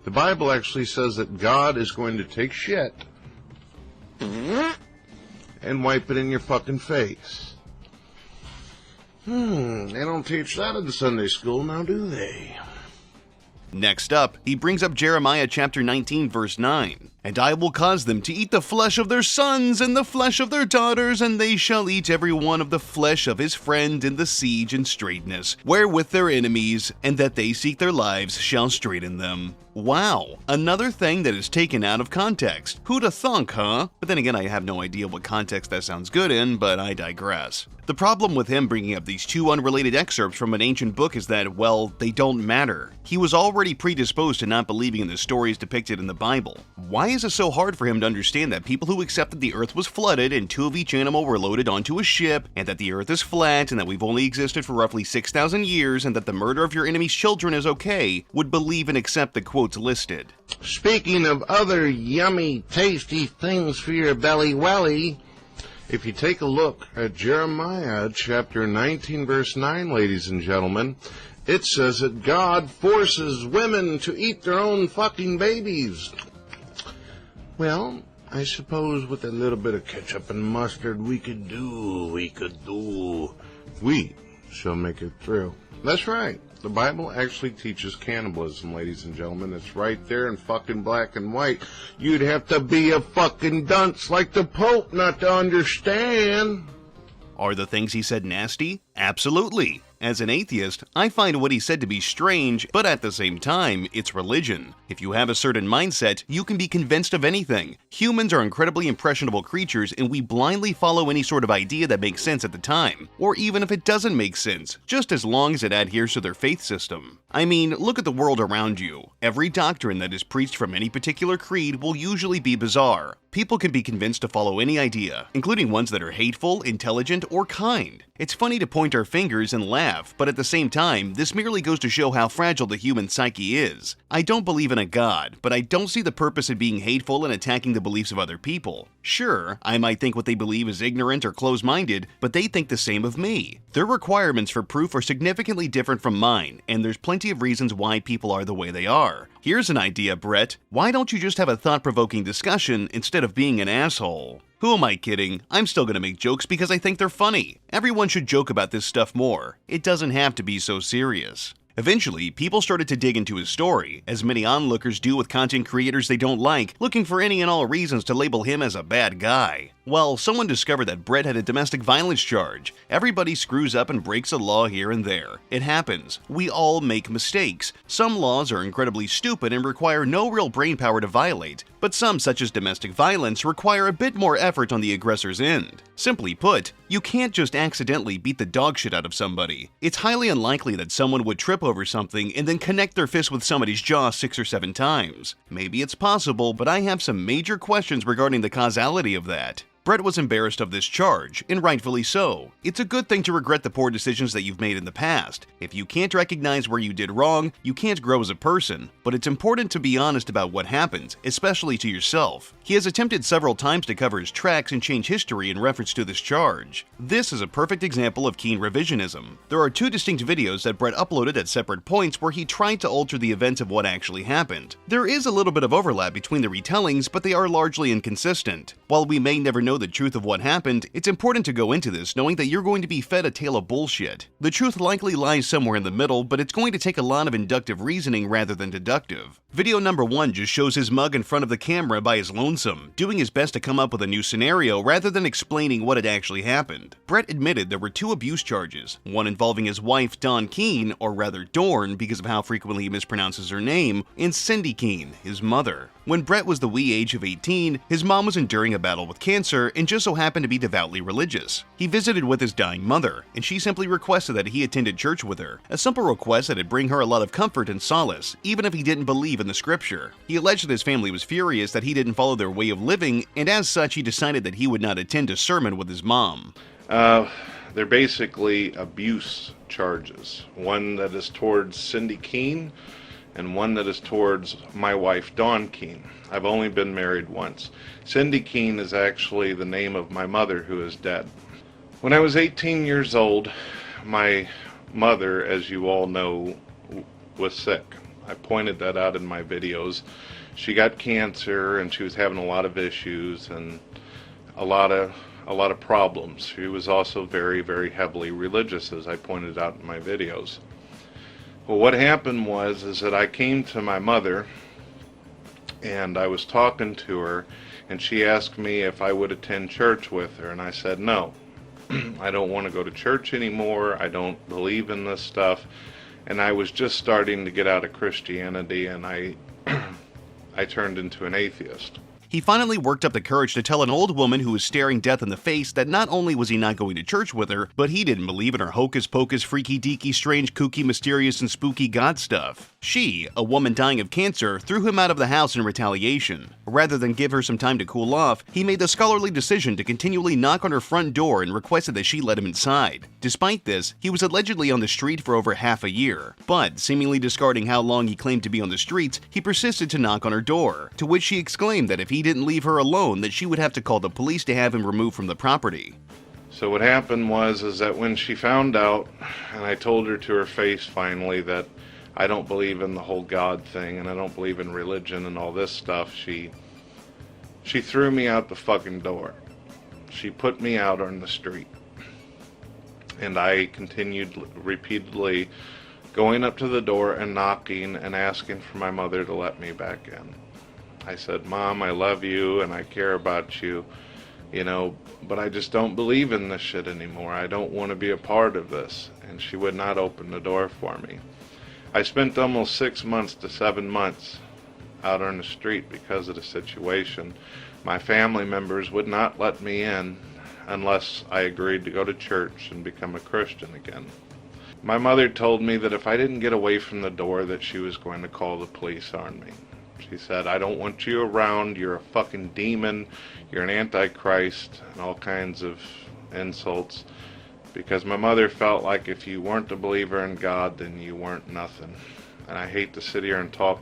[SPEAKER 6] The Bible actually says that God is going to take shit and wipe it in your fucking face. They don't teach that in Sunday school now, do they?
[SPEAKER 4] Next up, he brings up Jeremiah chapter 19 verse 9. "And I will cause them to eat the flesh of their sons and the flesh of their daughters, and they shall eat every one of the flesh of his friend in the siege and straitness, wherewith their enemies, and that they seek their lives, shall straiten them." Wow, another thing that is taken out of context. Who'da thunk, huh? But then again, I have no idea what context that sounds good in, but I digress. The problem with him bringing up these two unrelated excerpts from an ancient book is that, well, they don't matter. He was already predisposed to not believing in the stories depicted in the Bible. Why is it so hard for him to understand that people who accepted the earth was flooded and two of each animal were loaded onto a ship, and that the earth is flat, and that we've only existed for roughly 6,000 years, and that the murder of your enemy's children is okay, would believe and accept the quotes listed?
[SPEAKER 6] Speaking of other yummy, tasty things for your belly welly, if you take a look at Jeremiah chapter 19 verse 9, ladies and gentlemen, it says that God forces women to eat their own fucking babies. Well, I suppose with a little bit of ketchup and mustard we could do. We shall make it through. That's right. The Bible actually teaches cannibalism, ladies and gentlemen. It's right there in fucking black and white. You'd have to be a fucking dunce like the Pope not to understand.
[SPEAKER 4] Are the things he said nasty? Absolutely. As an atheist, I find what he said to be strange, but at the same time, it's religion. If you have a certain mindset, you can be convinced of anything. Humans are incredibly impressionable creatures, and we blindly follow any sort of idea that makes sense at the time, or even if it doesn't make sense, just as long as it adheres to their faith system. I mean, look at the world around you. Every doctrine that is preached from any particular creed will usually be bizarre. People can be convinced to follow any idea, including ones that are hateful, intelligent, or kind. It's funny to point our fingers and laugh, but at the same time, this merely goes to show how fragile the human psyche is. I don't believe in a god, but I don't see the purpose in being hateful and attacking the beliefs of other people. Sure, I might think what they believe is ignorant or close-minded, but they think the same of me. Their requirements for proof are significantly different from mine, and there's plenty of reasons why people are the way they are. Here's an idea, Brett. Why don't you just have a thought-provoking discussion instead of being an asshole? Who am I kidding? I'm still gonna make jokes because I think they're funny. Everyone should joke about this stuff more. It doesn't have to be so serious. Eventually, people started to dig into his story, as many onlookers do with content creators they don't like, looking for any and all reasons to label him as a bad guy. Well, someone discovered that Brett had a domestic violence charge. Everybody screws up and breaks a law here and there. It happens. We all make mistakes. Some laws are incredibly stupid and require no real brainpower to violate, but some, such as domestic violence, require a bit more effort on the aggressor's end. Simply put, you can't just accidentally beat the dog shit out of somebody. It's highly unlikely that someone would trip over something and then connect their fist with somebody's jaw 6 or 7 times. Maybe it's possible, but I have some major questions regarding the causality of that. Brett was embarrassed of this charge, and rightfully so. It's a good thing to regret the poor decisions that you've made in the past. If you can't recognize where you did wrong, you can't grow as a person. But it's important to be honest about what happened, especially to yourself. He has attempted several times to cover his tracks and change history in reference to this charge. This is a perfect example of Keane revisionism. There are 2 distinct videos that Brett uploaded at separate points where he tried to alter the events of what actually happened. There is a little bit of overlap between the retellings, but they are largely inconsistent. While we may never know the truth of what happened, it's important to go into this knowing that you're going to be fed a tale of bullshit. The truth likely lies somewhere in the middle, but it's going to take a lot of inductive reasoning rather than deductive. Video number 1 just shows his mug in front of the camera by his lonesome, doing his best to come up with a new scenario rather than explaining what had actually happened. Brett admitted there were 2 abuse charges, one involving his wife Dawn Keane, or rather Dorn because of how frequently he mispronounces her name, and Cindy Keane, his mother. When Brett was the wee age of 18, his mom was enduring a battle with cancer and just so happened to be devoutly religious. He visited with his dying mother, and she simply requested that he attended church with her, a simple request that would bring her a lot of comfort and solace, even if he didn't believe in the scripture. He alleged that his family was furious that he didn't follow their way of living, and as such he decided that he would not attend a sermon with his mom.
[SPEAKER 5] They're basically abuse charges. One that is towards Cindy Keane, and one that is towards my wife, Dawn Keane. I've only been married once. Cindy Keane is actually the name of my mother, who is dead. When I was 18 years old, my mother, as you all know, was sick. I pointed that out in my videos. She got cancer, and she was having a lot of issues and a lot of problems. She was also very, very heavily religious, as I pointed out in my videos. Well, what happened was that I came to my mother and I was talking to her, and she asked me if I would attend church with her, and I said no. I don't want to go to church anymore. I don't believe in this stuff. And I was just starting to get out of Christianity, and I turned into an atheist.
[SPEAKER 4] He finally worked up the courage to tell an old woman who was staring death in the face that not only was he not going to church with her, but he didn't believe in her hocus-pocus, freaky-deaky, strange, kooky, mysterious, and spooky god stuff. She, a woman dying of cancer, threw him out of the house in retaliation. Rather than give her some time to cool off, he made the scholarly decision to continually knock on her front door and requested that she let him inside. Despite this, he was allegedly on the street for over half a year. But, seemingly discarding how long he claimed to be on the streets, he persisted to knock on her door, to which she exclaimed that if he didn't leave her alone, that she would have to call the police to have him removed from the property.
[SPEAKER 5] So what happened was that when she found out, and I told her to her face finally that I don't believe in the whole God thing, and I don't believe in religion and all this stuff, she threw me out the fucking door. She put me out on the street. And I continued repeatedly going up to the door and knocking and asking for my mother to let me back in. I said, Mom, I love you and I care about you, but I just don't believe in this shit anymore. I don't want to be a part of this. And she would not open the door for me. I spent almost 6 months to 7 months out on the street because of the situation. My family members would not let me in unless I agreed to go to church and become a Christian again. My mother told me that if I didn't get away from the door, that she was going to call the police on me. She said, I don't want you around, you're a fucking demon, you're an antichrist, and all kinds of insults. Because my mother felt like if you weren't a believer in God, then you weren't nothing. And I hate to sit here and talk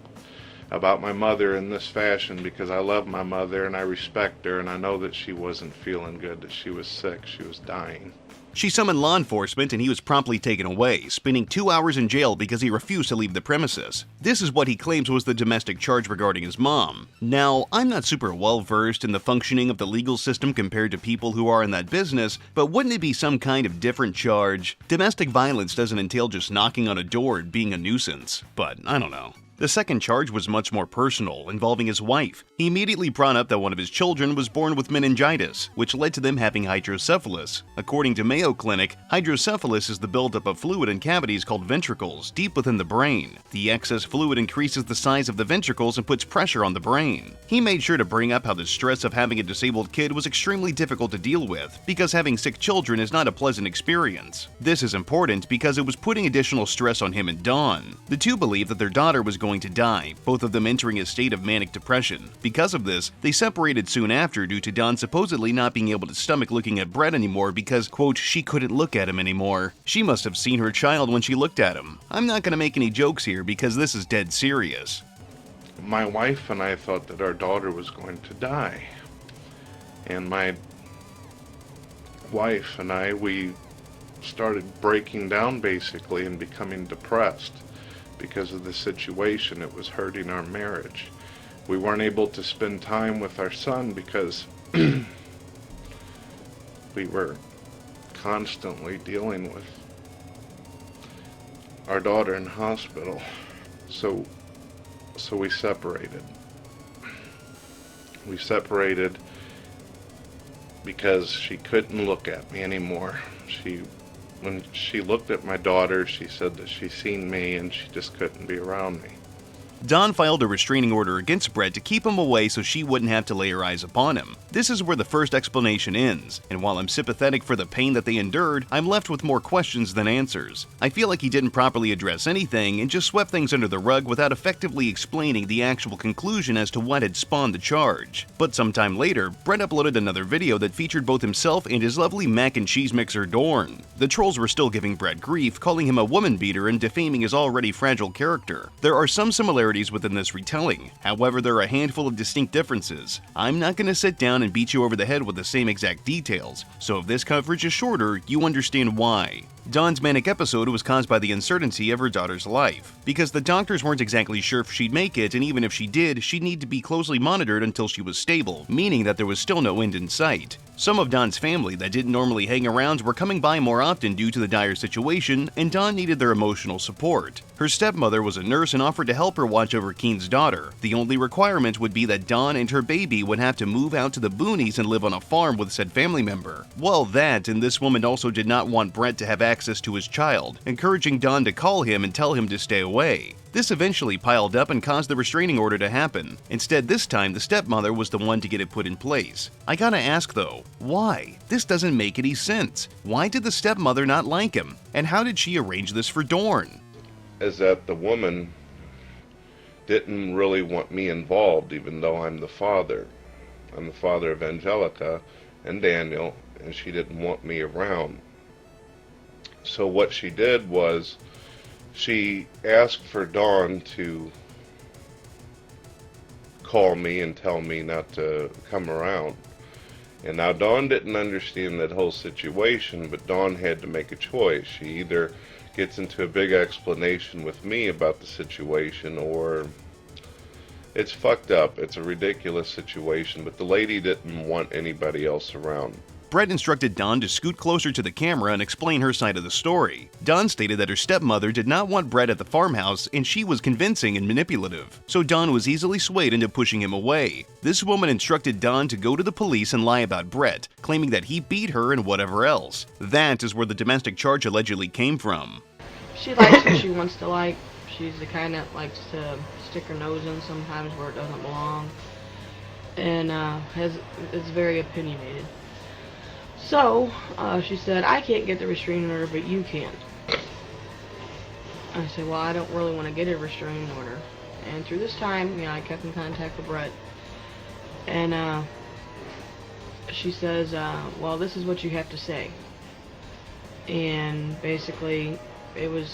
[SPEAKER 5] about my mother in this fashion because I love my mother and I respect her, and I know that she wasn't feeling good, that she was sick, she was dying.
[SPEAKER 4] She summoned law enforcement and he was promptly taken away, spending 2 hours in jail because he refused to leave the premises. This is what he claims was the domestic charge regarding his mom. Now, I'm not super well versed in the functioning of the legal system compared to people who are in that business, but wouldn't it be some kind of different charge? Domestic violence doesn't entail just knocking on a door and being a nuisance, but I don't know. The second charge was much more personal, involving his wife. He immediately brought up that one of his children was born with meningitis, which led to them having hydrocephalus. According to Mayo Clinic, hydrocephalus is the buildup of fluid in cavities called ventricles deep within the brain. The excess fluid increases the size of the ventricles and puts pressure on the brain. He made sure to bring up how the stress of having a disabled kid was extremely difficult to deal with, because having sick children is not a pleasant experience. This is important because it was putting additional stress on him and Dawn. The two believed that their daughter was going to die, both of them entering a state of manic depression. Because of this, they separated soon after due to Dawn supposedly not being able to stomach looking at Brett anymore because, quote, she couldn't look at him anymore. She must have seen her child when she looked at him. I'm not going to make any jokes here because this is dead serious.
[SPEAKER 5] My wife and I thought that our daughter was going to die. And my wife and I, we started breaking down basically and becoming depressed. Because of the situation, it was hurting our marriage. We weren't able to spend time with our son because we were constantly dealing with our daughter in hospital. So we separated. We separated because she couldn't look at me anymore. When she looked at my daughter, she said that she seen me and she just couldn't be around me.
[SPEAKER 4] Dawn filed a restraining order against Brett to keep him away so she wouldn't have to lay her eyes upon him. This is where the first explanation ends, and while I'm sympathetic for the pain that they endured, I'm left with more questions than answers. I feel like he didn't properly address anything and just swept things under the rug without effectively explaining the actual conclusion as to what had spawned the charge. But sometime later, Brett uploaded another video that featured both himself and his lovely mac and cheese mixer Dorn. The trolls were still giving Brett grief, calling him a woman beater and defaming his already fragile character. There are some similarities within this retelling. However, there are a handful of distinct differences. I'm not going to sit down and beat you over the head with the same exact details, so if this coverage is shorter, you understand why. Dawn's manic episode was caused by the uncertainty of her daughter's life, because the doctors weren't exactly sure if she'd make it, and even if she did, she'd need to be closely monitored until she was stable, meaning that there was still no end in sight. Some of Dawn's family that didn't normally hang around were coming by more often due to the dire situation, and Dawn needed their emotional support. Her stepmother was a nurse and offered to help her watch over Keane's daughter. The only requirement would be that Dawn and her baby would have to move out to the boonies and live on a farm with said family member. Well, that, and this woman also did not want Brett to have access to his child, encouraging Dawn to call him and tell him to stay away. This eventually piled up and caused the restraining order to happen. Instead, this time, the stepmother was the one to get it put in place. I gotta ask though, why? This doesn't make any sense. Why did the stepmother not like him? And how did she arrange this for Dorn?
[SPEAKER 5] Is that the woman didn't really want me involved, even though I'm the father. I'm the father of Angelica and Daniel, and she didn't want me around. So what she did was she asked for Dawn to call me and tell me not to come around. And now Dawn didn't understand that whole situation, but Dawn had to make a choice. She either gets into a big explanation with me about the situation, or it's fucked up. It's a ridiculous situation, but the lady didn't want anybody else around.
[SPEAKER 4] Brett instructed Dawn to scoot closer to the camera and explain her side of the story. Dawn stated that her stepmother did not want Brett at the farmhouse and she was convincing and manipulative, so Dawn was easily swayed into pushing him away. This woman instructed Dawn to go to the police and lie about Brett, claiming that he beat her and whatever else. That is where the domestic charge allegedly came from.
[SPEAKER 8] She likes what she wants to like. She's the kind that likes to stick her nose in sometimes where it doesn't belong, and is very opinionated. So, she said, I can't get the restraining order, but you can. I said, well, I don't really want to get a restraining order. And through this time, I kept in contact with Brett. And she says, well, this is what you have to say. And basically, she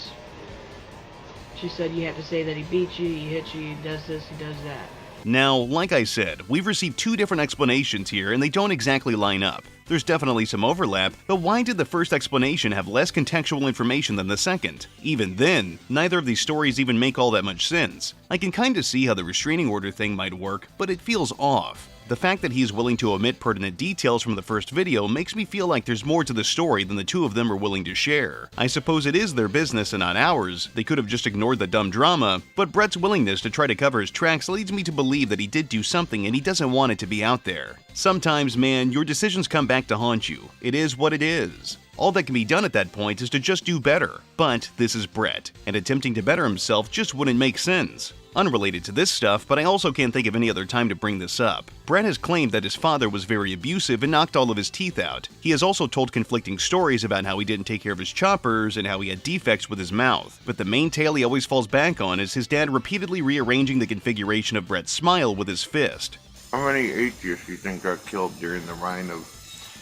[SPEAKER 8] said you have to say that he beats you, he hits you, he does this, he does that.
[SPEAKER 4] Now, like I said, we've received two different explanations here and they don't exactly line up. There's definitely some overlap, but why did the first explanation have less contextual information than the second? Even then, neither of these stories even make all that much sense. I can kinda see how the restraining order thing might work, but it feels off. The fact that he is willing to omit pertinent details from the first video makes me feel like there's more to the story than the two of them are willing to share. I suppose it is their business and not ours, they could have just ignored the dumb drama, but Brett's willingness to try to cover his tracks leads me to believe that he did do something and he doesn't want it to be out there. Sometimes, man, your decisions come back to haunt you. It is what it is. All that can be done at that point is to just do better. But this is Brett, and attempting to better himself just wouldn't make sense. Unrelated to this stuff, but I also can't think of any other time to bring this up. Brett has claimed that his father was very abusive and knocked all of his teeth out. He has also told conflicting stories about how he didn't take care of his choppers and how he had defects with his mouth. But the main tale he always falls back on is his dad repeatedly rearranging the configuration of Brett's smile with his fist.
[SPEAKER 3] How many atheists do you think got killed during the reign of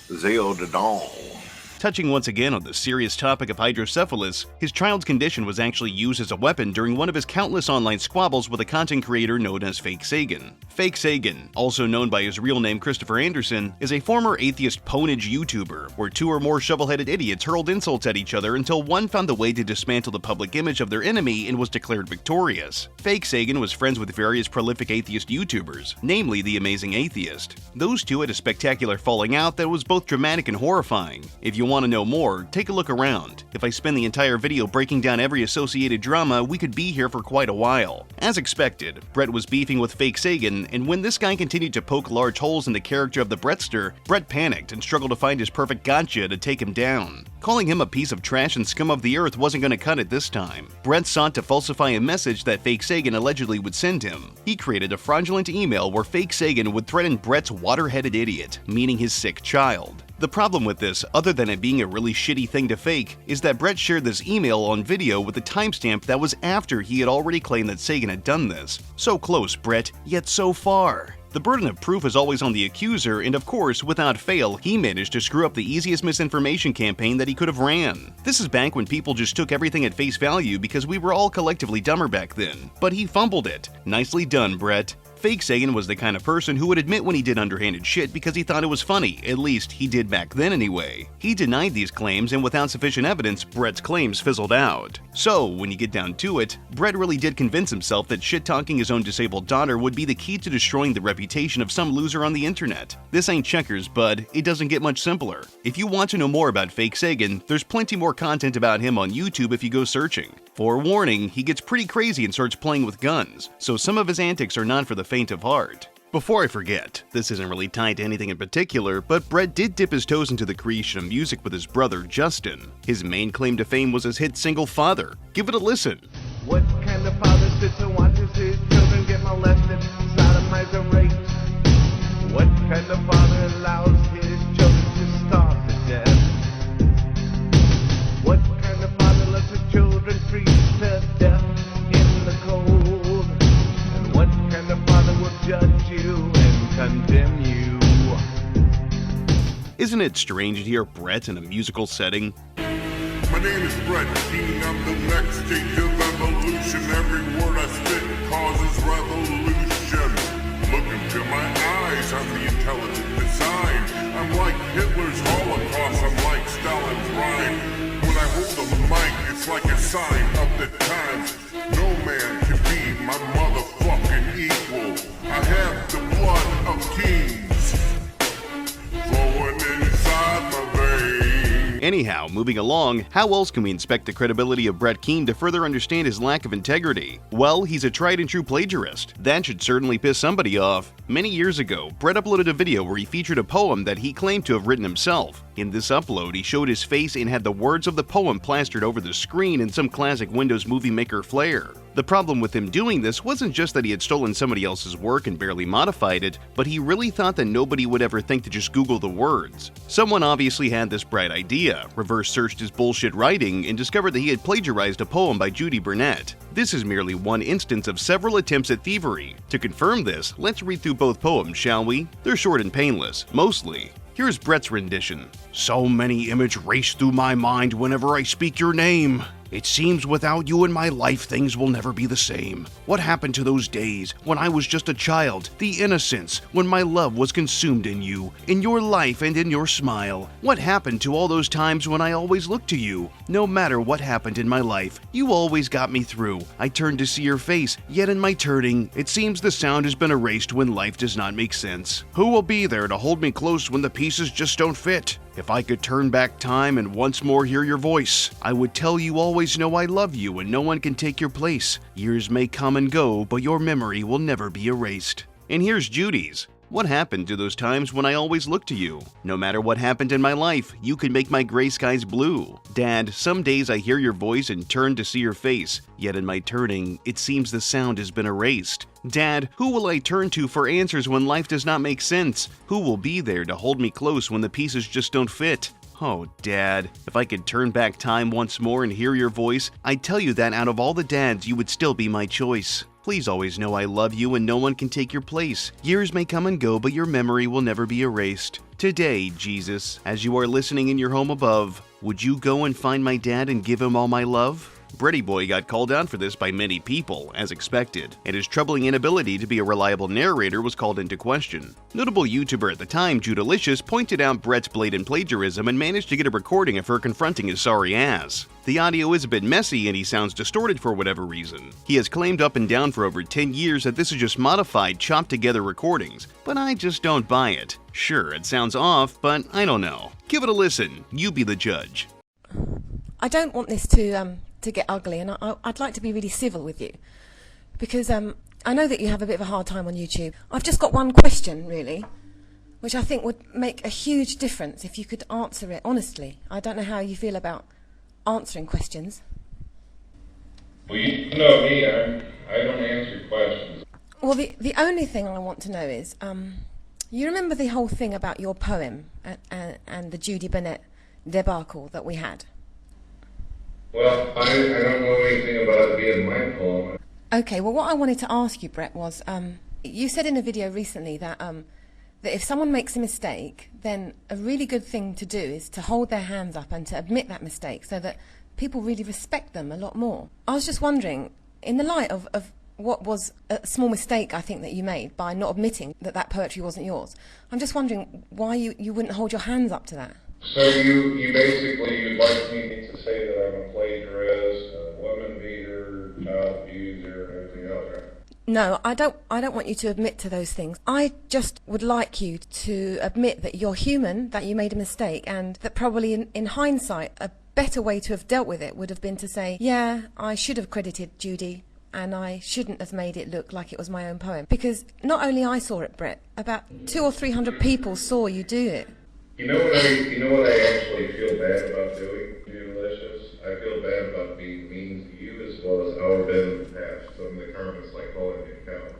[SPEAKER 3] Zeo
[SPEAKER 4] Touching once again on the serious topic of Hydrocephalus, his child's condition was actually used as a weapon during one of his countless online squabbles with a content creator known as Fake Sagan. Fake Sagan, also known by his real name Christopher Anderson, is a former atheist ponage YouTuber, where two or more shovel-headed idiots hurled insults at each other until one found the way to dismantle the public image of their enemy and was declared victorious. Fake Sagan was friends with various prolific atheist YouTubers, namely The Amazing Atheist. Those two had a spectacular falling out that was both dramatic and horrifying. If you want to know more, take a look around. If I spend the entire video breaking down every associated drama, we could be here for quite a while. As expected, Brett was beefing with Fake Sagan, and when this guy continued to poke large holes in the character of the Brettster, Brett panicked and struggled to find his perfect gotcha to take him down. Calling him a piece of trash and scum of the earth wasn't going to cut it this time. Brett sought to falsify a message that Fake Sagan allegedly would send him. He created a fraudulent email where Fake Sagan would threaten Brett's water-headed idiot, meaning his sick child. The problem with this, other than it being a really shitty thing to fake, is that Brett shared this email on video with a timestamp that was after he had already claimed that Sagan had done this. So close, Brett, yet so far. The burden of proof is always on the accuser, and of course, without fail, he managed to screw up the easiest misinformation campaign that he could have ran. This is back when people just took everything at face value because we were all collectively dumber back then. But he fumbled it. Nicely done, Brett. Fake Sagan was the kind of person who would admit when he did underhanded shit because he thought it was funny, at least he did back then anyway. He denied these claims, and without sufficient evidence, Brett's claims fizzled out. So, when you get down to it, Brett really did convince himself that shit-talking his own disabled daughter would be the key to destroying the reputation of some loser on the internet. This ain't checkers, bud. It doesn't get much simpler. If you want to know more about Fake Sagan, there's plenty more content about him on YouTube if you go searching. Forewarning, he gets pretty crazy and starts playing with guns, so some of his antics are not for the faint of heart. Before I forget, this isn't really tied to anything in particular, but Brett did dip his toes into the creation of music with his brother, Justin. His main claim to fame was his hit single, Father. Give it a listen.
[SPEAKER 2] What kind of father sits and watches his children get molested, sodomized and raped? What kind of father allows his children to starve to death? What kind of father lets his children freeze to death in the cold? And what kind of father will judge you and condemn you?
[SPEAKER 4] Isn't it strange to hear Brett in a musical setting?
[SPEAKER 3] My name is Brett Keane, I'm the next stage of evolution. Every word I spit causes revolution. Look into my eyes, I'm the intelligent design. I'm like Hitler's Holocaust, I'm like Stalin's rhyme. When I hold the mic, it's like a sign of the times. No man can be my motherfucking equal. I have the blood of kings flowing inside my veins.
[SPEAKER 4] Anyhow, moving along, how else can we inspect the credibility of Brett Keane to further understand his lack of integrity? Well, he's a tried and true plagiarist. That should certainly piss somebody off. Many years ago, Brett uploaded a video where he featured a poem that he claimed to have written himself. In this upload, he showed his face and had the words of the poem plastered over the screen in some classic Windows Movie Maker flair. The problem with him doing this wasn't just that he had stolen somebody else's work and barely modified it, but he really thought that nobody would ever think to just Google the words. Someone obviously had this bright idea, reverse searched his bullshit writing, and discovered that he had plagiarized a poem by Judy Burnett. This is merely one instance of several attempts at thievery. To confirm this, let's read through both poems, shall we? They're short and painless, mostly. Here's Brett's rendition. So many images race through my mind whenever I speak your name. It seems without you in my life things will never be the same. What happened to those days when I was just a child, the innocence, when my love was consumed in you, in your life and in your smile? What happened to all those times when I always looked to you? No matter what happened in my life, you always got me through. I turned to see your face, yet in my turning, it seems the sound has been erased when life does not make sense. Who will be there to hold me close when the pieces just don't fit? If I could turn back time and once more hear your voice, I would tell you always know I love you and no one can take your place. Years may come and go, but your memory will never be erased. And here's Judy's. What happened to those times when I always looked to you? No matter what happened in my life, you can make my gray skies blue. Dad, some days I hear your voice and turn to see your face, yet in my turning, it seems the sound has been erased. Dad, who will I turn to for answers when life does not make sense? Who will be there to hold me close when the pieces just don't fit? Oh, Dad, if I could turn back time once more and hear your voice, I'd tell you that out of all the dads, you would still be my choice. Please always know I love you and no one can take your place. Years may come and go, but your memory will never be erased. Today, Jesus, as you are listening in your home above, would you go and find my dad and give him all my love? Bretty Boy got called out for this by many people, as expected, and his troubling inability to be a reliable narrator was called into question. Notable YouTuber at the time, Judalicious, pointed out Brett's blatant plagiarism and managed to get a recording of her confronting his sorry ass. The audio is a bit messy and he sounds distorted for whatever reason. He has claimed up and down for over 10 years that this is just modified, chopped together recordings, but I just don't buy it. Sure, it sounds off, but I don't know. Give it a listen. You be the judge.
[SPEAKER 9] I don't want this to get ugly, and I'd like to be really civil with you, because I know that you have a bit of a hard time on YouTube. I've just got one question, really, which I think would make a huge difference if you could answer it honestly. I don't know how you feel about answering questions.
[SPEAKER 5] Well, you know me, I don't answer questions.
[SPEAKER 9] Well, the only thing I want to know is, you remember the whole thing about your poem and the Judy Bennett debacle that we had?
[SPEAKER 5] Well, I don't know anything about it being my poem.
[SPEAKER 9] Okay, well, what I wanted to ask you, Brett, was you said in a video recently that that if someone makes a mistake, then a really good thing to do is to hold their hands up and to admit that mistake so that people really respect them a lot more. I was just wondering, in the light of what was a small mistake, I think, that you made by not admitting that poetry wasn't yours, I'm just wondering why you wouldn't hold your hands up to that.
[SPEAKER 5] So you basically, you'd like me to say that I'm a plagiarist, a woman beater, child abuser, and everything else, right?
[SPEAKER 9] No, I don't want you to admit to those things. I just would like you to admit that you're human, that you made a mistake, and that probably in hindsight, a better way to have dealt with it would have been to say, yeah, I should have credited Judy, and I shouldn't have made it look like it was my own poem. Because not only I saw it, Brett, about 200 or 300 people saw you do it.
[SPEAKER 5] You know what I actually feel bad about doing, Delicious? I feel bad about being mean to you as well as how I've been in the past. Some of the comments like calling me a cow.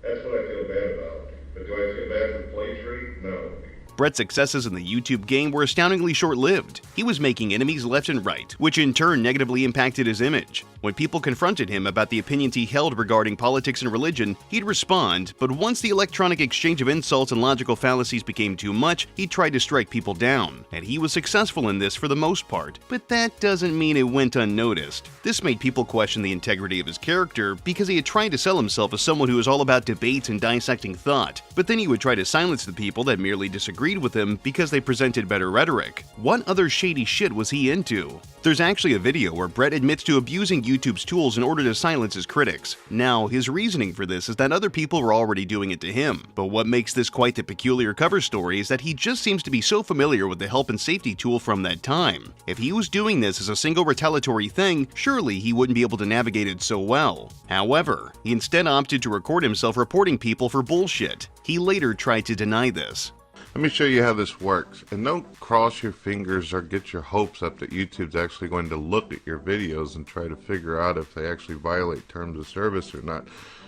[SPEAKER 5] That's what I feel bad about. But do I feel bad for plagiarism? No.
[SPEAKER 4] Brett's successes in the YouTube game were astoundingly short-lived. He was making enemies left and right, which in turn negatively impacted his image. When people confronted him about the opinions he held regarding politics and religion, he'd respond, but once the electronic exchange of insults and logical fallacies became too much, he tried to strike people down, and he was successful in this for the most part. But that doesn't mean it went unnoticed. This made people question the integrity of his character because he had tried to sell himself as someone who was all about debates and dissecting thought, but then he would try to silence the people that merely disagreed with him because they presented better rhetoric. What other shady shit was he into? There's actually a video where Brett admits to abusing YouTube's tools in order to silence his critics. Now, his reasoning for this is that other people were already doing it to him, but what makes this quite the peculiar cover story is that he just seems to be so familiar with the help and safety tool from that time. If he was doing this as a single retaliatory thing, surely he wouldn't be able to navigate it so well. However, he instead opted to record himself reporting people for bullshit. He later tried to deny this.
[SPEAKER 5] Let me show you how this works. And don't cross your fingers or get your hopes up that YouTube's actually going to look at your videos and try to figure out if they actually violate terms of service or not.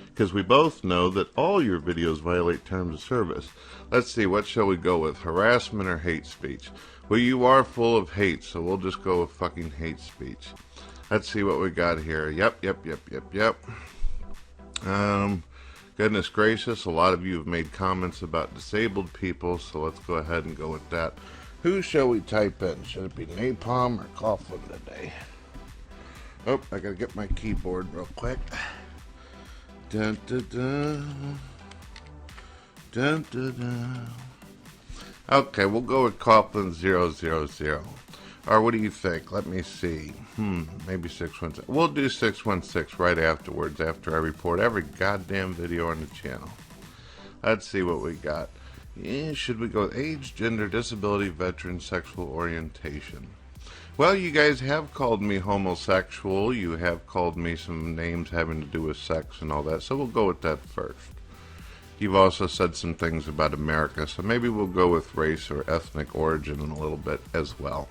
[SPEAKER 5] Because we both know that all your videos violate terms of service. Let's see, what shall we go with? Harassment or hate speech? Well, you are full of hate, so we'll just go with fucking hate speech. Let's see what we got here. Yep. Goodness gracious, a lot of you have made comments about disabled people, so let's go ahead and go with that. Who shall we type in? Should it be napalm or Coughlin today? Oh, I gotta get my keyboard real quick. Dun, dun, dun. Dun, dun, dun. Okay, we'll go with Coughlin 000. Or what do you think? Let me see. Maybe 616. We'll do 616 right afterwards, after I report every goddamn video on the channel. Let's see what we got. Yeah, should we go with age, gender, disability, veteran, sexual orientation? Well, you guys have called me homosexual. You have called me some names having to do with sex and all that, so we'll go with that first. You've also said some things about America, so maybe we'll go with race or ethnic origin in a little bit as well.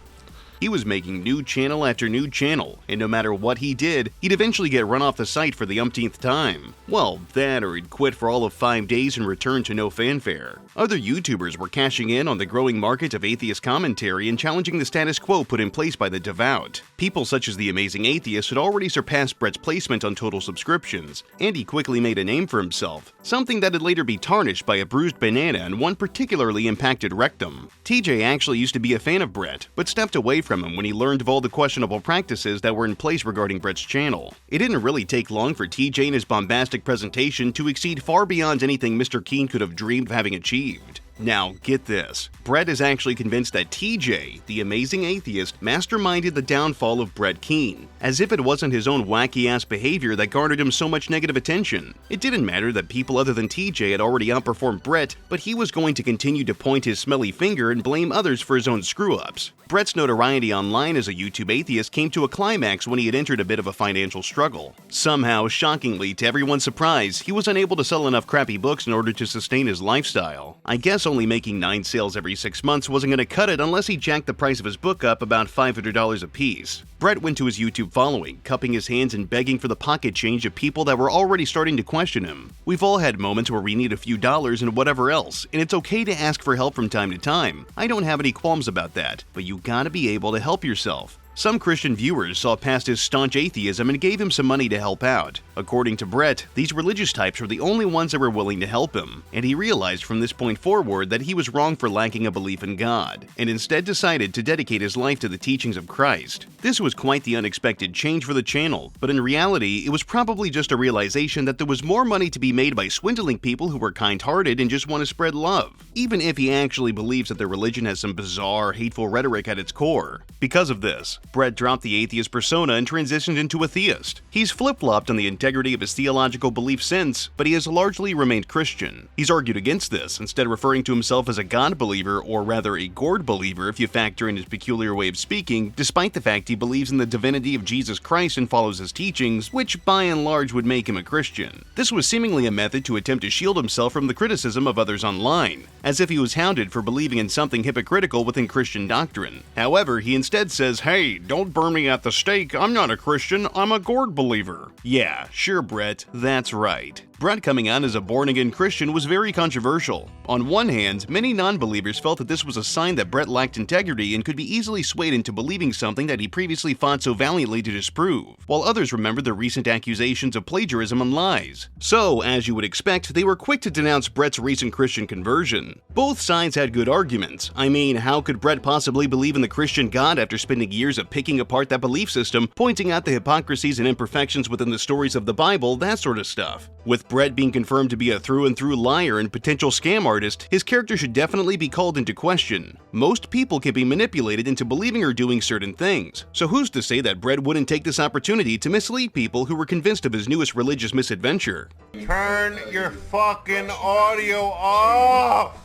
[SPEAKER 4] He was making new channel after new channel, and no matter what he did, he'd eventually get run off the site for the umpteenth time. Well, that or he'd quit for all of 5 days and return to no fanfare. Other YouTubers were cashing in on the growing market of atheist commentary and challenging the status quo put in place by the devout. People such as the Amazing Atheist had already surpassed Brett's placement on total subscriptions, and he quickly made a name for himself, something that'd later be tarnished by a bruised banana and one particularly impacted rectum. TJ actually used to be a fan of Brett, but stepped away from him when he learned of all the questionable practices that were in place regarding Brett's channel. It didn't really take long for TJ and his bombastic presentation to exceed far beyond anything Mr. Keane could have dreamed of having achieved. Now, get this. Brett is actually convinced that TJ, the Amazing Atheist, masterminded the downfall of Brett Keane, as if it wasn't his own wacky-ass behavior that garnered him so much negative attention. It didn't matter that people other than TJ had already outperformed Brett, but he was going to continue to point his smelly finger and blame others for his own screw-ups. Brett's notoriety online as a YouTube atheist came to a climax when he had entered a bit of a financial struggle. Somehow, shockingly, to everyone's surprise, he was unable to sell enough crappy books in order to sustain his lifestyle. I guess only making 9 sales every 6 months wasn't going to cut it unless he jacked the price of his book up about $500 a piece. Brett went to his YouTube following, cupping his hands and begging for the pocket change of people that were already starting to question him. We've all had moments where we need a few dollars and whatever else, and it's okay to ask for help from time to time. I don't have any qualms about that, but you gotta be able to help yourself. Some Christian viewers saw past his staunch atheism and gave him some money to help out. According to Brett, these religious types were the only ones that were willing to help him, and he realized from this point forward that he was wrong for lacking a belief in God, and instead decided to dedicate his life to the teachings of Christ. This was quite the unexpected change for the channel, but in reality, it was probably just a realization that there was more money to be made by swindling people who were kind-hearted and just want to spread love, even if he actually believes that their religion has some bizarre, hateful rhetoric at its core. Because of this, Brett dropped the atheist persona and transitioned into a theist. He's flip-flopped on the integrity of his theological beliefs since, but he has largely remained Christian. He's argued against this, instead referring to himself as a God believer, or rather a Gord Believer if you factor in his peculiar way of speaking, despite the fact he believes in the divinity of Jesus Christ and follows his teachings, which by and large would make him a Christian. This was seemingly a method to attempt to shield himself from the criticism of others online, as if he was hounded for believing in something hypocritical within Christian doctrine. However, he instead says, "Hey, don't burn me at the stake, I'm not a Christian, I'm a Gord Believer." Yeah, sure Brett, that's right. Brett coming out as a born-again Christian was very controversial. On one hand, many non-believers felt that this was a sign that Brett lacked integrity and could be easily swayed into believing something that he previously fought so valiantly to disprove, while others remembered the recent accusations of plagiarism and lies. So, as you would expect, they were quick to denounce Brett's recent Christian conversion. Both sides had good arguments. I mean, how could Brett possibly believe in the Christian God after spending years of picking apart that belief system, pointing out the hypocrisies and imperfections within the stories of the Bible, that sort of stuff? With Brett being confirmed to be a through-and-through liar and potential scam artist, his character should definitely be called into question. Most people can be manipulated into believing or doing certain things, so who's to say that Brett wouldn't take this opportunity to mislead people who were convinced of his newest religious misadventure?
[SPEAKER 2] Turn your fucking audio off!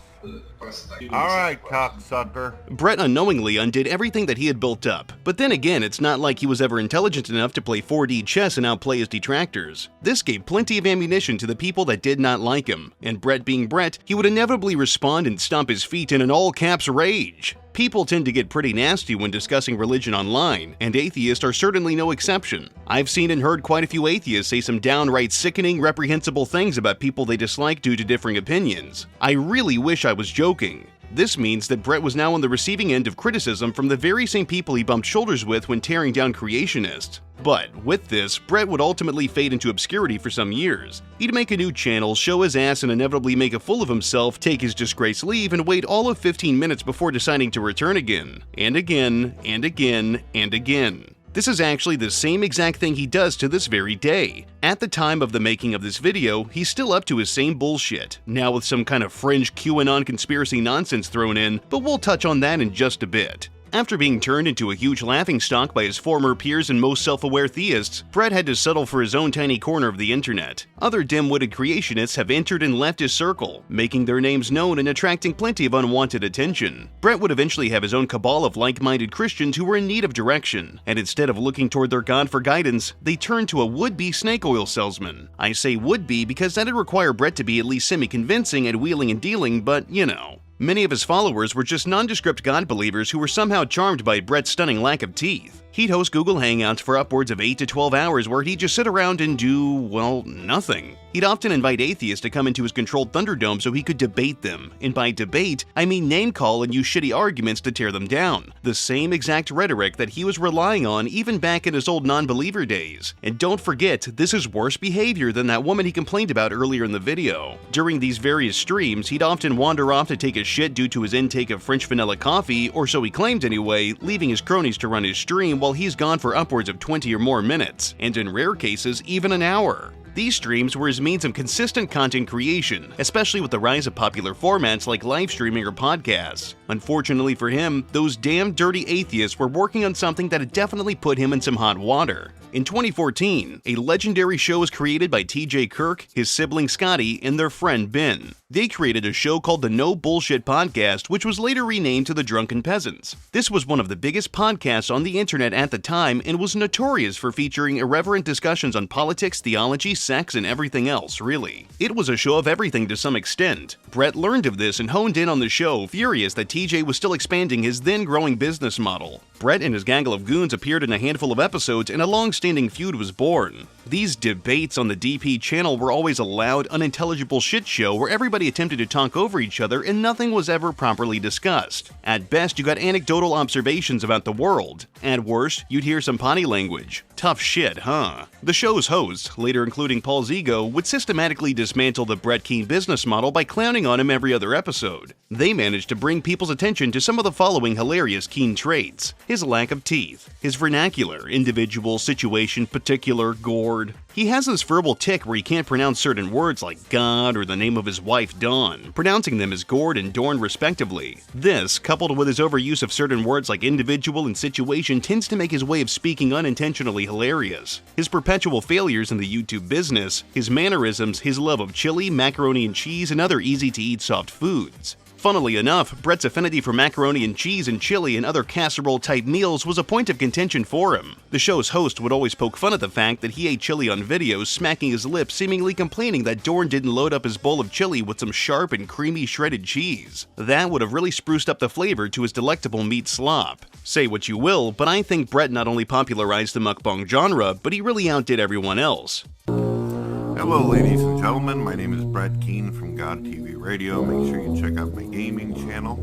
[SPEAKER 2] Alright, cocksucker.
[SPEAKER 4] Brett unknowingly undid everything that he had built up, but then again, it's not like he was ever intelligent enough to play 4D chess and outplay his detractors. This gave plenty of ammunition to the people that did not like him, and Brett being Brett, he would inevitably respond and stomp his feet in an all-caps rage. People tend to get pretty nasty when discussing religion online, and atheists are certainly no exception. I've seen and heard quite a few atheists say some downright sickening, reprehensible things about people they dislike due to differing opinions. I really wish I was joking. This means that Brett was now on the receiving end of criticism from the very same people he bumped shoulders with when tearing down creationists. But with this, Brett would ultimately fade into obscurity for some years. He'd make a new channel, show his ass and inevitably make a fool of himself, take his disgraced leave, and wait all of 15 minutes before deciding to return again. And again, and again, and again. This is actually the same exact thing he does to this very day. At the time of the making of this video, he's still up to his same bullshit, now with some kind of fringe QAnon conspiracy nonsense thrown in, but we'll touch on that in just a bit. After being turned into a huge laughingstock by his former peers and most self-aware theists, Brett had to settle for his own tiny corner of the internet. Other dim-witted creationists have entered and left his circle, making their names known and attracting plenty of unwanted attention. Brett would eventually have his own cabal of like-minded Christians who were in need of direction, and instead of looking toward their God for guidance, they turned to a would-be snake oil salesman. I say would-be because that'd require Brett to be at least semi-convincing at wheeling and dealing, but you know. Many of his followers were just nondescript God believers who were somehow charmed by Brett's stunning lack of teeth. He'd host Google Hangouts for upwards of 8 to 12 hours where he'd just sit around and do, well, nothing. He'd often invite atheists to come into his controlled Thunderdome so he could debate them. And by debate, I mean name-call and use shitty arguments to tear them down. The same exact rhetoric that he was relying on even back in his old non-believer days. And don't forget, this is worse behavior than that woman he complained about earlier in the video. During these various streams, he'd often wander off to take a shit due to his intake of French vanilla coffee, or so he claimed anyway, leaving his cronies to run his stream while he's gone for upwards of 20 or more minutes, and in rare cases, even an hour. These streams were his means of consistent content creation, especially with the rise of popular formats like live streaming or podcasts. Unfortunately for him, those damn dirty atheists were working on something that had definitely put him in some hot water. In 2014, a legendary show was created by TJ Kirk, his sibling Scotty, and their friend Ben. They created a show called the No Bullshit Podcast, which was later renamed to the Drunken Peasants. This was one of the biggest podcasts on the internet at the time and was notorious for featuring irreverent discussions on politics, theology, sex, and everything else, really. It was a show of everything to some extent. Brett learned of this and honed in on the show, furious that TJ was still expanding his then growing business model. Brett and his gaggle of goons appeared in a handful of episodes and a long-standing feud was born. These debates on the DP channel were always a loud, unintelligible shit show where everybody attempted to talk over each other and nothing was ever properly discussed. At best, you got anecdotal observations about the world. At worst, you'd hear some potty language. Tough shit, huh? The show's hosts, later including Paul Zigo, would systematically dismantle the Brett Keane business model by clowning on him every other episode. They managed to bring people's attention to some of the following hilarious Keane traits: his lack of teeth, his vernacular, individual, situation, particular, Gord. He has this verbal tick where he can't pronounce certain words like God or the name of his wife Dawn, pronouncing them as Gord and Dorn respectively. This, coupled with his overuse of certain words like individual and situation, tends to make his way of speaking unintentionally hilarious. His perpetual failures in the YouTube business, his mannerisms, his love of chili, macaroni and cheese, and other easy-to-eat soft foods. Funnily enough, Brett's affinity for macaroni and cheese and chili and other casserole-type meals was a point of contention for him. The show's host would always poke fun at the fact that he ate chili on videos, smacking his lips, seemingly complaining that Dorn didn't load up his bowl of chili with some sharp and creamy shredded cheese. That would have really spruced up the flavor to his delectable meat slop. Say what you will, but I think Brett not only popularized the mukbang genre, but he really outdid everyone else.
[SPEAKER 10] Hello ladies and gentlemen, my name is Brett Keane from God TV Radio. Make sure you check out my gaming channel,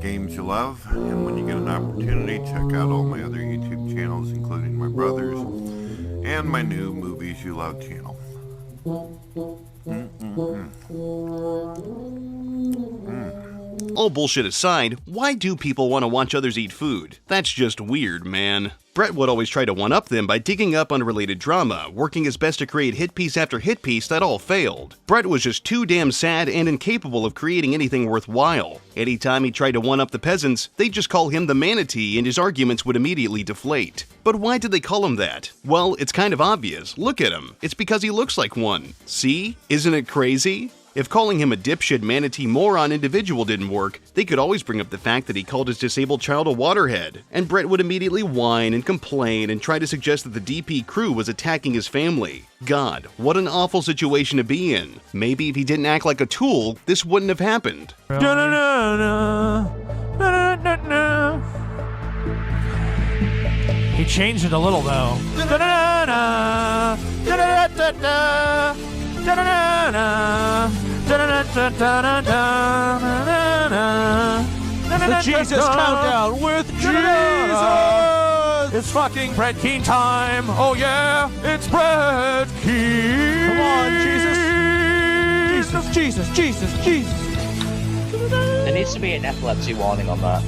[SPEAKER 10] Games You Love, and when you get an opportunity, check out all my other YouTube channels, including my brother's, and my new Movies You Love channel.
[SPEAKER 4] All bullshit aside, why do people want to watch others eat food? That's just weird, man. Brett would always try to one-up them by digging up unrelated drama, working his best to create hit piece after hit piece that all failed. Brett was just too damn sad and incapable of creating anything worthwhile. Anytime he tried to one-up the peasants, they'd just call him the manatee and his arguments would immediately deflate. But why did they call him that? Well, it's kind of obvious. Look at him. It's because he looks like one. See? Isn't it crazy? If calling him a dipshit manatee moron individual didn't work, they could always bring up the fact that he called his disabled child a waterhead, and Brett would immediately whine and complain and try to suggest that the DP crew was attacking his family. God, what an awful situation to be in. Maybe if he didn't act like a tool, this wouldn't have happened.
[SPEAKER 11] He changed it a little though. It's the Jesus countdown with Jesus. It's fucking Brett Keane time. Oh yeah, it's Brett Keane. Come on, Jesus.
[SPEAKER 12] There needs to be an epilepsy warning on that.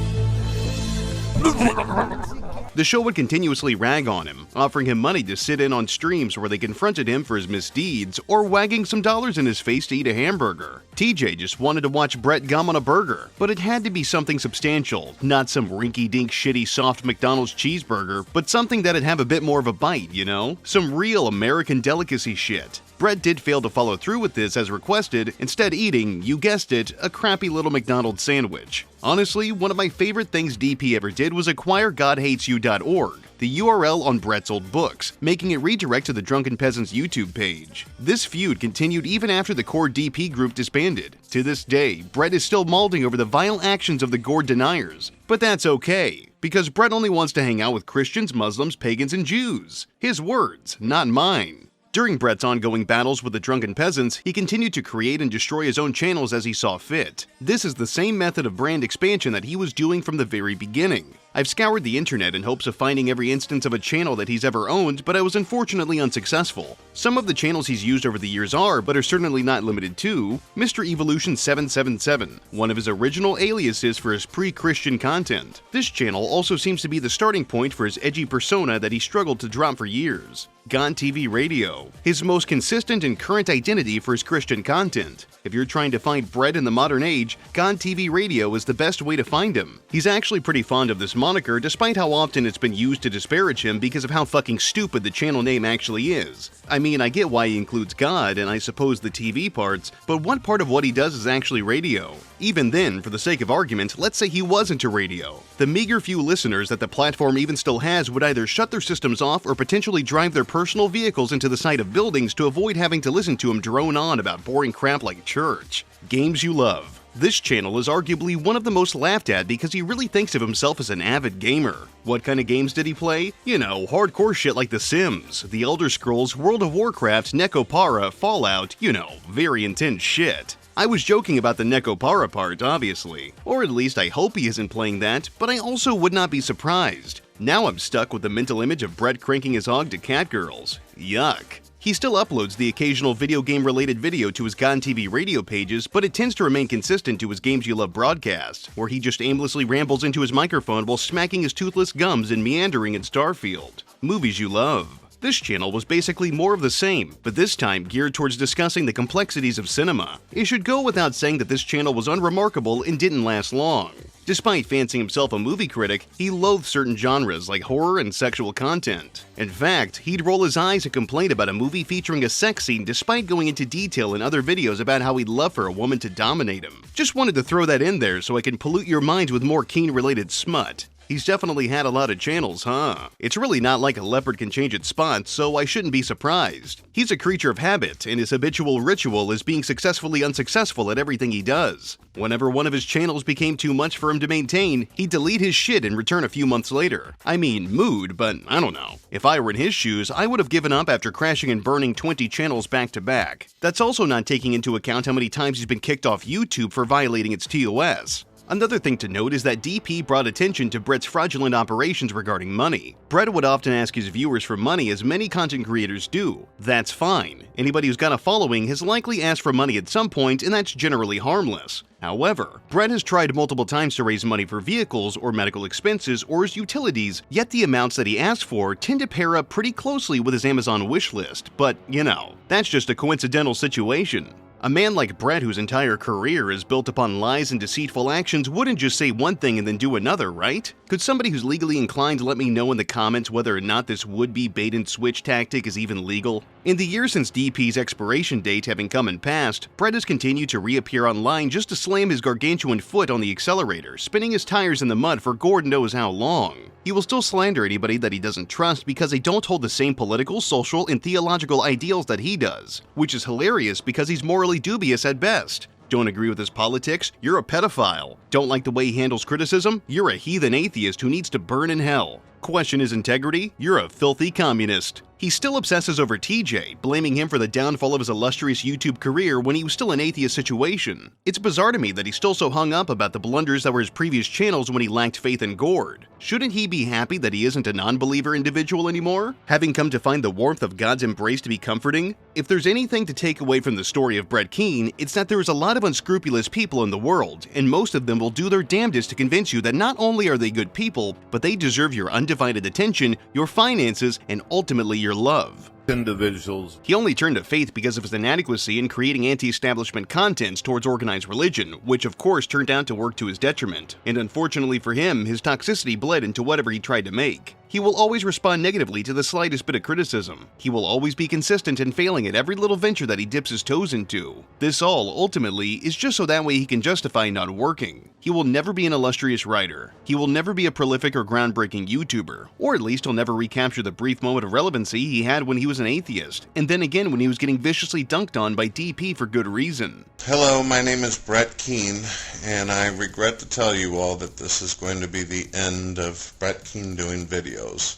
[SPEAKER 4] The show would continuously rag on him, offering him money to sit in on streams where they confronted him for his misdeeds, or wagging some dollars in his face to eat a hamburger. TJ just wanted to watch Brett gum on a burger, but it had to be something substantial, not some rinky-dink shitty soft McDonald's cheeseburger, but something that'd have a bit more of a bite, you know? Some real American delicacy shit. Brett did fail to follow through with this as requested, instead eating, you guessed it, a crappy little McDonald's sandwich. Honestly, one of my favorite things DP ever did was acquire GodHatesYou.org, the URL on Brett's old books, making it redirect to the Drunken Peasants YouTube page. This feud continued even after the core DP group disbanded. To this day, Brett is still mauling over the vile actions of the Gord deniers. But that's okay, because Brett only wants to hang out with Christians, Muslims, pagans, and Jews. His words, not mine. During Brett's ongoing battles with the Drunken Peasants, he continued to create and destroy his own channels as he saw fit. This is the same method of brand expansion that he was doing from the very beginning. I've scoured the internet in hopes of finding every instance of a channel that he's ever owned, but I was unfortunately unsuccessful. Some of the channels he's used over the years are, but are certainly not limited to, Mr. Evolution 777, one of his original aliases for his pre-Christian content. This channel also seems to be the starting point for his edgy persona that he struggled to drop for years. Gone TV Radio, his most consistent and current identity for his Christian content. If you're trying to find Brett in the modern age, Gone TV Radio is the best way to find him. He's actually pretty fond of this moniker despite how often it's been used to disparage him because of how fucking stupid the channel name actually is. I mean, I get why he includes God and I suppose the TV parts, but what part of what he does is actually radio? Even then, for the sake of argument, let's say he was into radio. The meager few listeners that the platform even still has would either shut their systems off or potentially drive their personal vehicles into the side of buildings to avoid having to listen to him drone on about boring crap like church. Games you love. This channel is arguably one of the most laughed at because he really thinks of himself as an avid gamer. What kind of games did he play? You know, hardcore shit like The Sims, The Elder Scrolls, World of Warcraft, Necopara, Fallout, you know, very intense shit. I was joking about the Necopara part, obviously. Or at least I hope he isn't playing that, but I also would not be surprised. Now I'm stuck with the mental image of Brett cranking his hog to catgirls. Yuck. He still uploads the occasional video game related video to his Gone TV radio pages, but it tends to remain consistent to his Games You Love broadcast, where he just aimlessly rambles into his microphone while smacking his toothless gums and meandering in Starfield. Movies you love. This channel was basically more of the same, but this time geared towards discussing the complexities of cinema. It should go without saying that this channel was unremarkable and didn't last long. Despite fancying himself a movie critic, he loathed certain genres like horror and sexual content. In fact, he'd roll his eyes and complain about a movie featuring a sex scene despite going into detail in other videos about how he'd love for a woman to dominate him. Just wanted to throw that in there so I can pollute your minds with more Keane-related smut. He's definitely had a lot of channels, huh? It's really not like a leopard can change its spots, so I shouldn't be surprised. He's a creature of habit, and his habitual ritual is being successfully unsuccessful at everything he does. Whenever one of his channels became too much for him to maintain, he'd delete his shit and return a few months later. I mean, mood, but I don't know. If I were in his shoes, I would have given up after crashing and burning 20 channels back to back. That's also not taking into account how many times he's been kicked off YouTube for violating its TOS. Another thing to note is that DP brought attention to Brett's fraudulent operations regarding money. Brett would often ask his viewers for money, as many content creators do. That's fine. Anybody who's got a following has likely asked for money at some point, and that's generally harmless. However, Brett has tried multiple times to raise money for vehicles or medical expenses or his utilities, yet the amounts that he asks for tend to pair up pretty closely with his Amazon wish list. But, you know, that's just a coincidental situation. A man like Brett, whose entire career is built upon lies and deceitful actions, wouldn't just say one thing and then do another, right? Could somebody who's legally inclined let me know in the comments whether or not this would-be bait-and-switch tactic is even legal? In the years since DP's expiration date having come and passed, Brett has continued to reappear online just to slam his gargantuan foot on the accelerator, spinning his tires in the mud for Gord knows how long. He will still slander anybody that he doesn't trust because they don't hold the same political, social, and theological ideals that he does, which is hilarious because he's morally dubious at best. Don't agree with his politics? You're a pedophile. Don't like the way he handles criticism? You're a heathen atheist who needs to burn in hell. Question his integrity? You're a filthy communist. He still obsesses over TJ, blaming him for the downfall of his illustrious YouTube career when he was still an atheist situation. It's bizarre to me that he's still so hung up about the blunders that were his previous channels when he lacked faith in Gord. Shouldn't he be happy that he isn't a non-believer individual anymore? Having come to find the warmth of God's embrace to be comforting? If there's anything to take away from the story of Brett Keane, it's that there is a lot of unscrupulous people in the world, and most of them will do their damnedest to convince you that not only are they good people, but they deserve your undivided undivided attention, your finances, and ultimately your love.
[SPEAKER 10] Individuals.
[SPEAKER 4] He only turned to faith because of his inadequacy in creating anti-establishment contents towards organized religion, which of course turned out to work to his detriment. And unfortunately for him, his toxicity bled into whatever he tried to make. He will always respond negatively to the slightest bit of criticism. He will always be consistent in failing at every little venture that he dips his toes into. This all, ultimately, is just so that way he can justify not working. He will never be an illustrious writer. He will never be a prolific or groundbreaking YouTuber. Or at least he'll never recapture the brief moment of relevancy he had when he was an atheist, and then again when he was getting viciously dunked on by DP for good reason.
[SPEAKER 6] Hello, my name is Brett Keane, and I regret to tell you all that this is going to be the end of Brett Keane doing videos.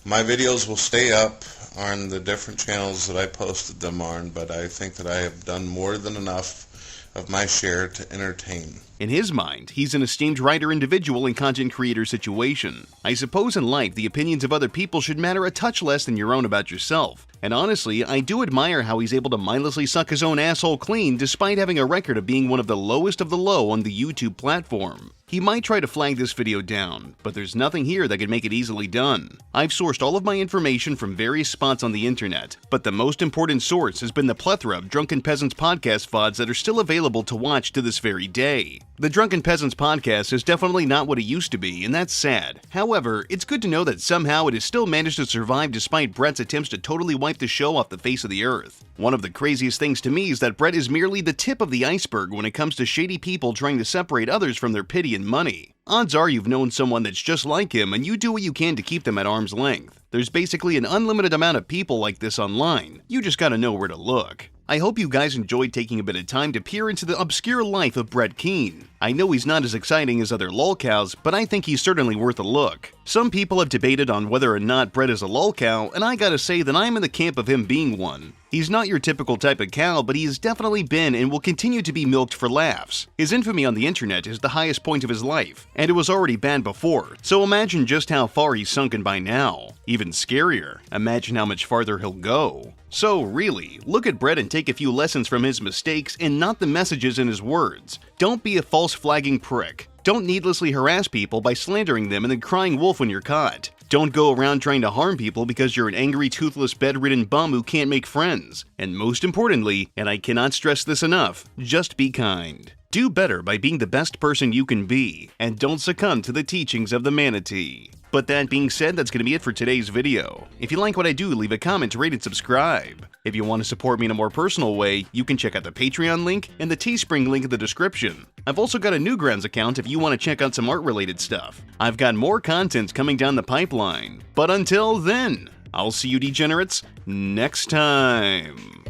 [SPEAKER 6] My videos will stay up on the different channels that I posted them on, but I think that I have done more than enough of my share to entertain.
[SPEAKER 4] In his mind, he's an esteemed writer, individual, and content creator situation. I suppose in life, the opinions of other people should matter a touch less than your own about yourself. And honestly, I do admire how he's able to mindlessly suck his own asshole clean despite having a record of being one of the lowest of the low on the YouTube platform. He might try to flag this video down, but there's nothing here that can make it easily done. I've sourced all of my information from various spots on the internet, but the most important source has been the plethora of Drunken Peasants podcast VODs that are still available to watch to this very day. The Drunken Peasants podcast is definitely not what it used to be, and that's sad. However, it's good to know that somehow it has still managed to survive despite Brett's attempts to totally wipe the show off the face of the earth. One of the craziest things to me is that Brett is merely the tip of the iceberg when it comes to shady people trying to separate others from their pity and money. Odds are you've known someone that's just like him and you do what you can to keep them at arm's length. There's basically an unlimited amount of people like this online. You just gotta know where to look. I hope you guys enjoyed taking a bit of time to peer into the obscure life of Brett Keane. I know he's not as exciting as other lolcows, but I think he's certainly worth a look. Some people have debated on whether or not Brett is a lolcow, and I gotta say that I'm in the camp of him being one. He's not your typical type of cow, but he has definitely been and will continue to be milked for laughs. His infamy on the internet is the highest point of his life, and it was already banned before, so imagine just how far he's sunken by now. Even scarier, imagine how much farther he'll go. So really, look at Brett and take a few lessons from his mistakes and not the messages in his words. Don't be a false flagging prick. Don't needlessly harass people by slandering them and then crying wolf when you're caught. Don't go around trying to harm people because you're an angry, toothless, bedridden bum who can't make friends. And most importantly, and I cannot stress this enough, just be kind. Do better by being the best person you can be, and don't succumb to the teachings of the manatee. But that being said, that's going to be it for today's video. If you like what I do, leave a comment, rate, and subscribe. If you want to support me in a more personal way, you can check out the Patreon link and the Teespring link in the description. I've also got a Newgrounds account if you want to check out some art-related stuff. I've got more content coming down the pipeline. But until then, I'll see you degenerates next time.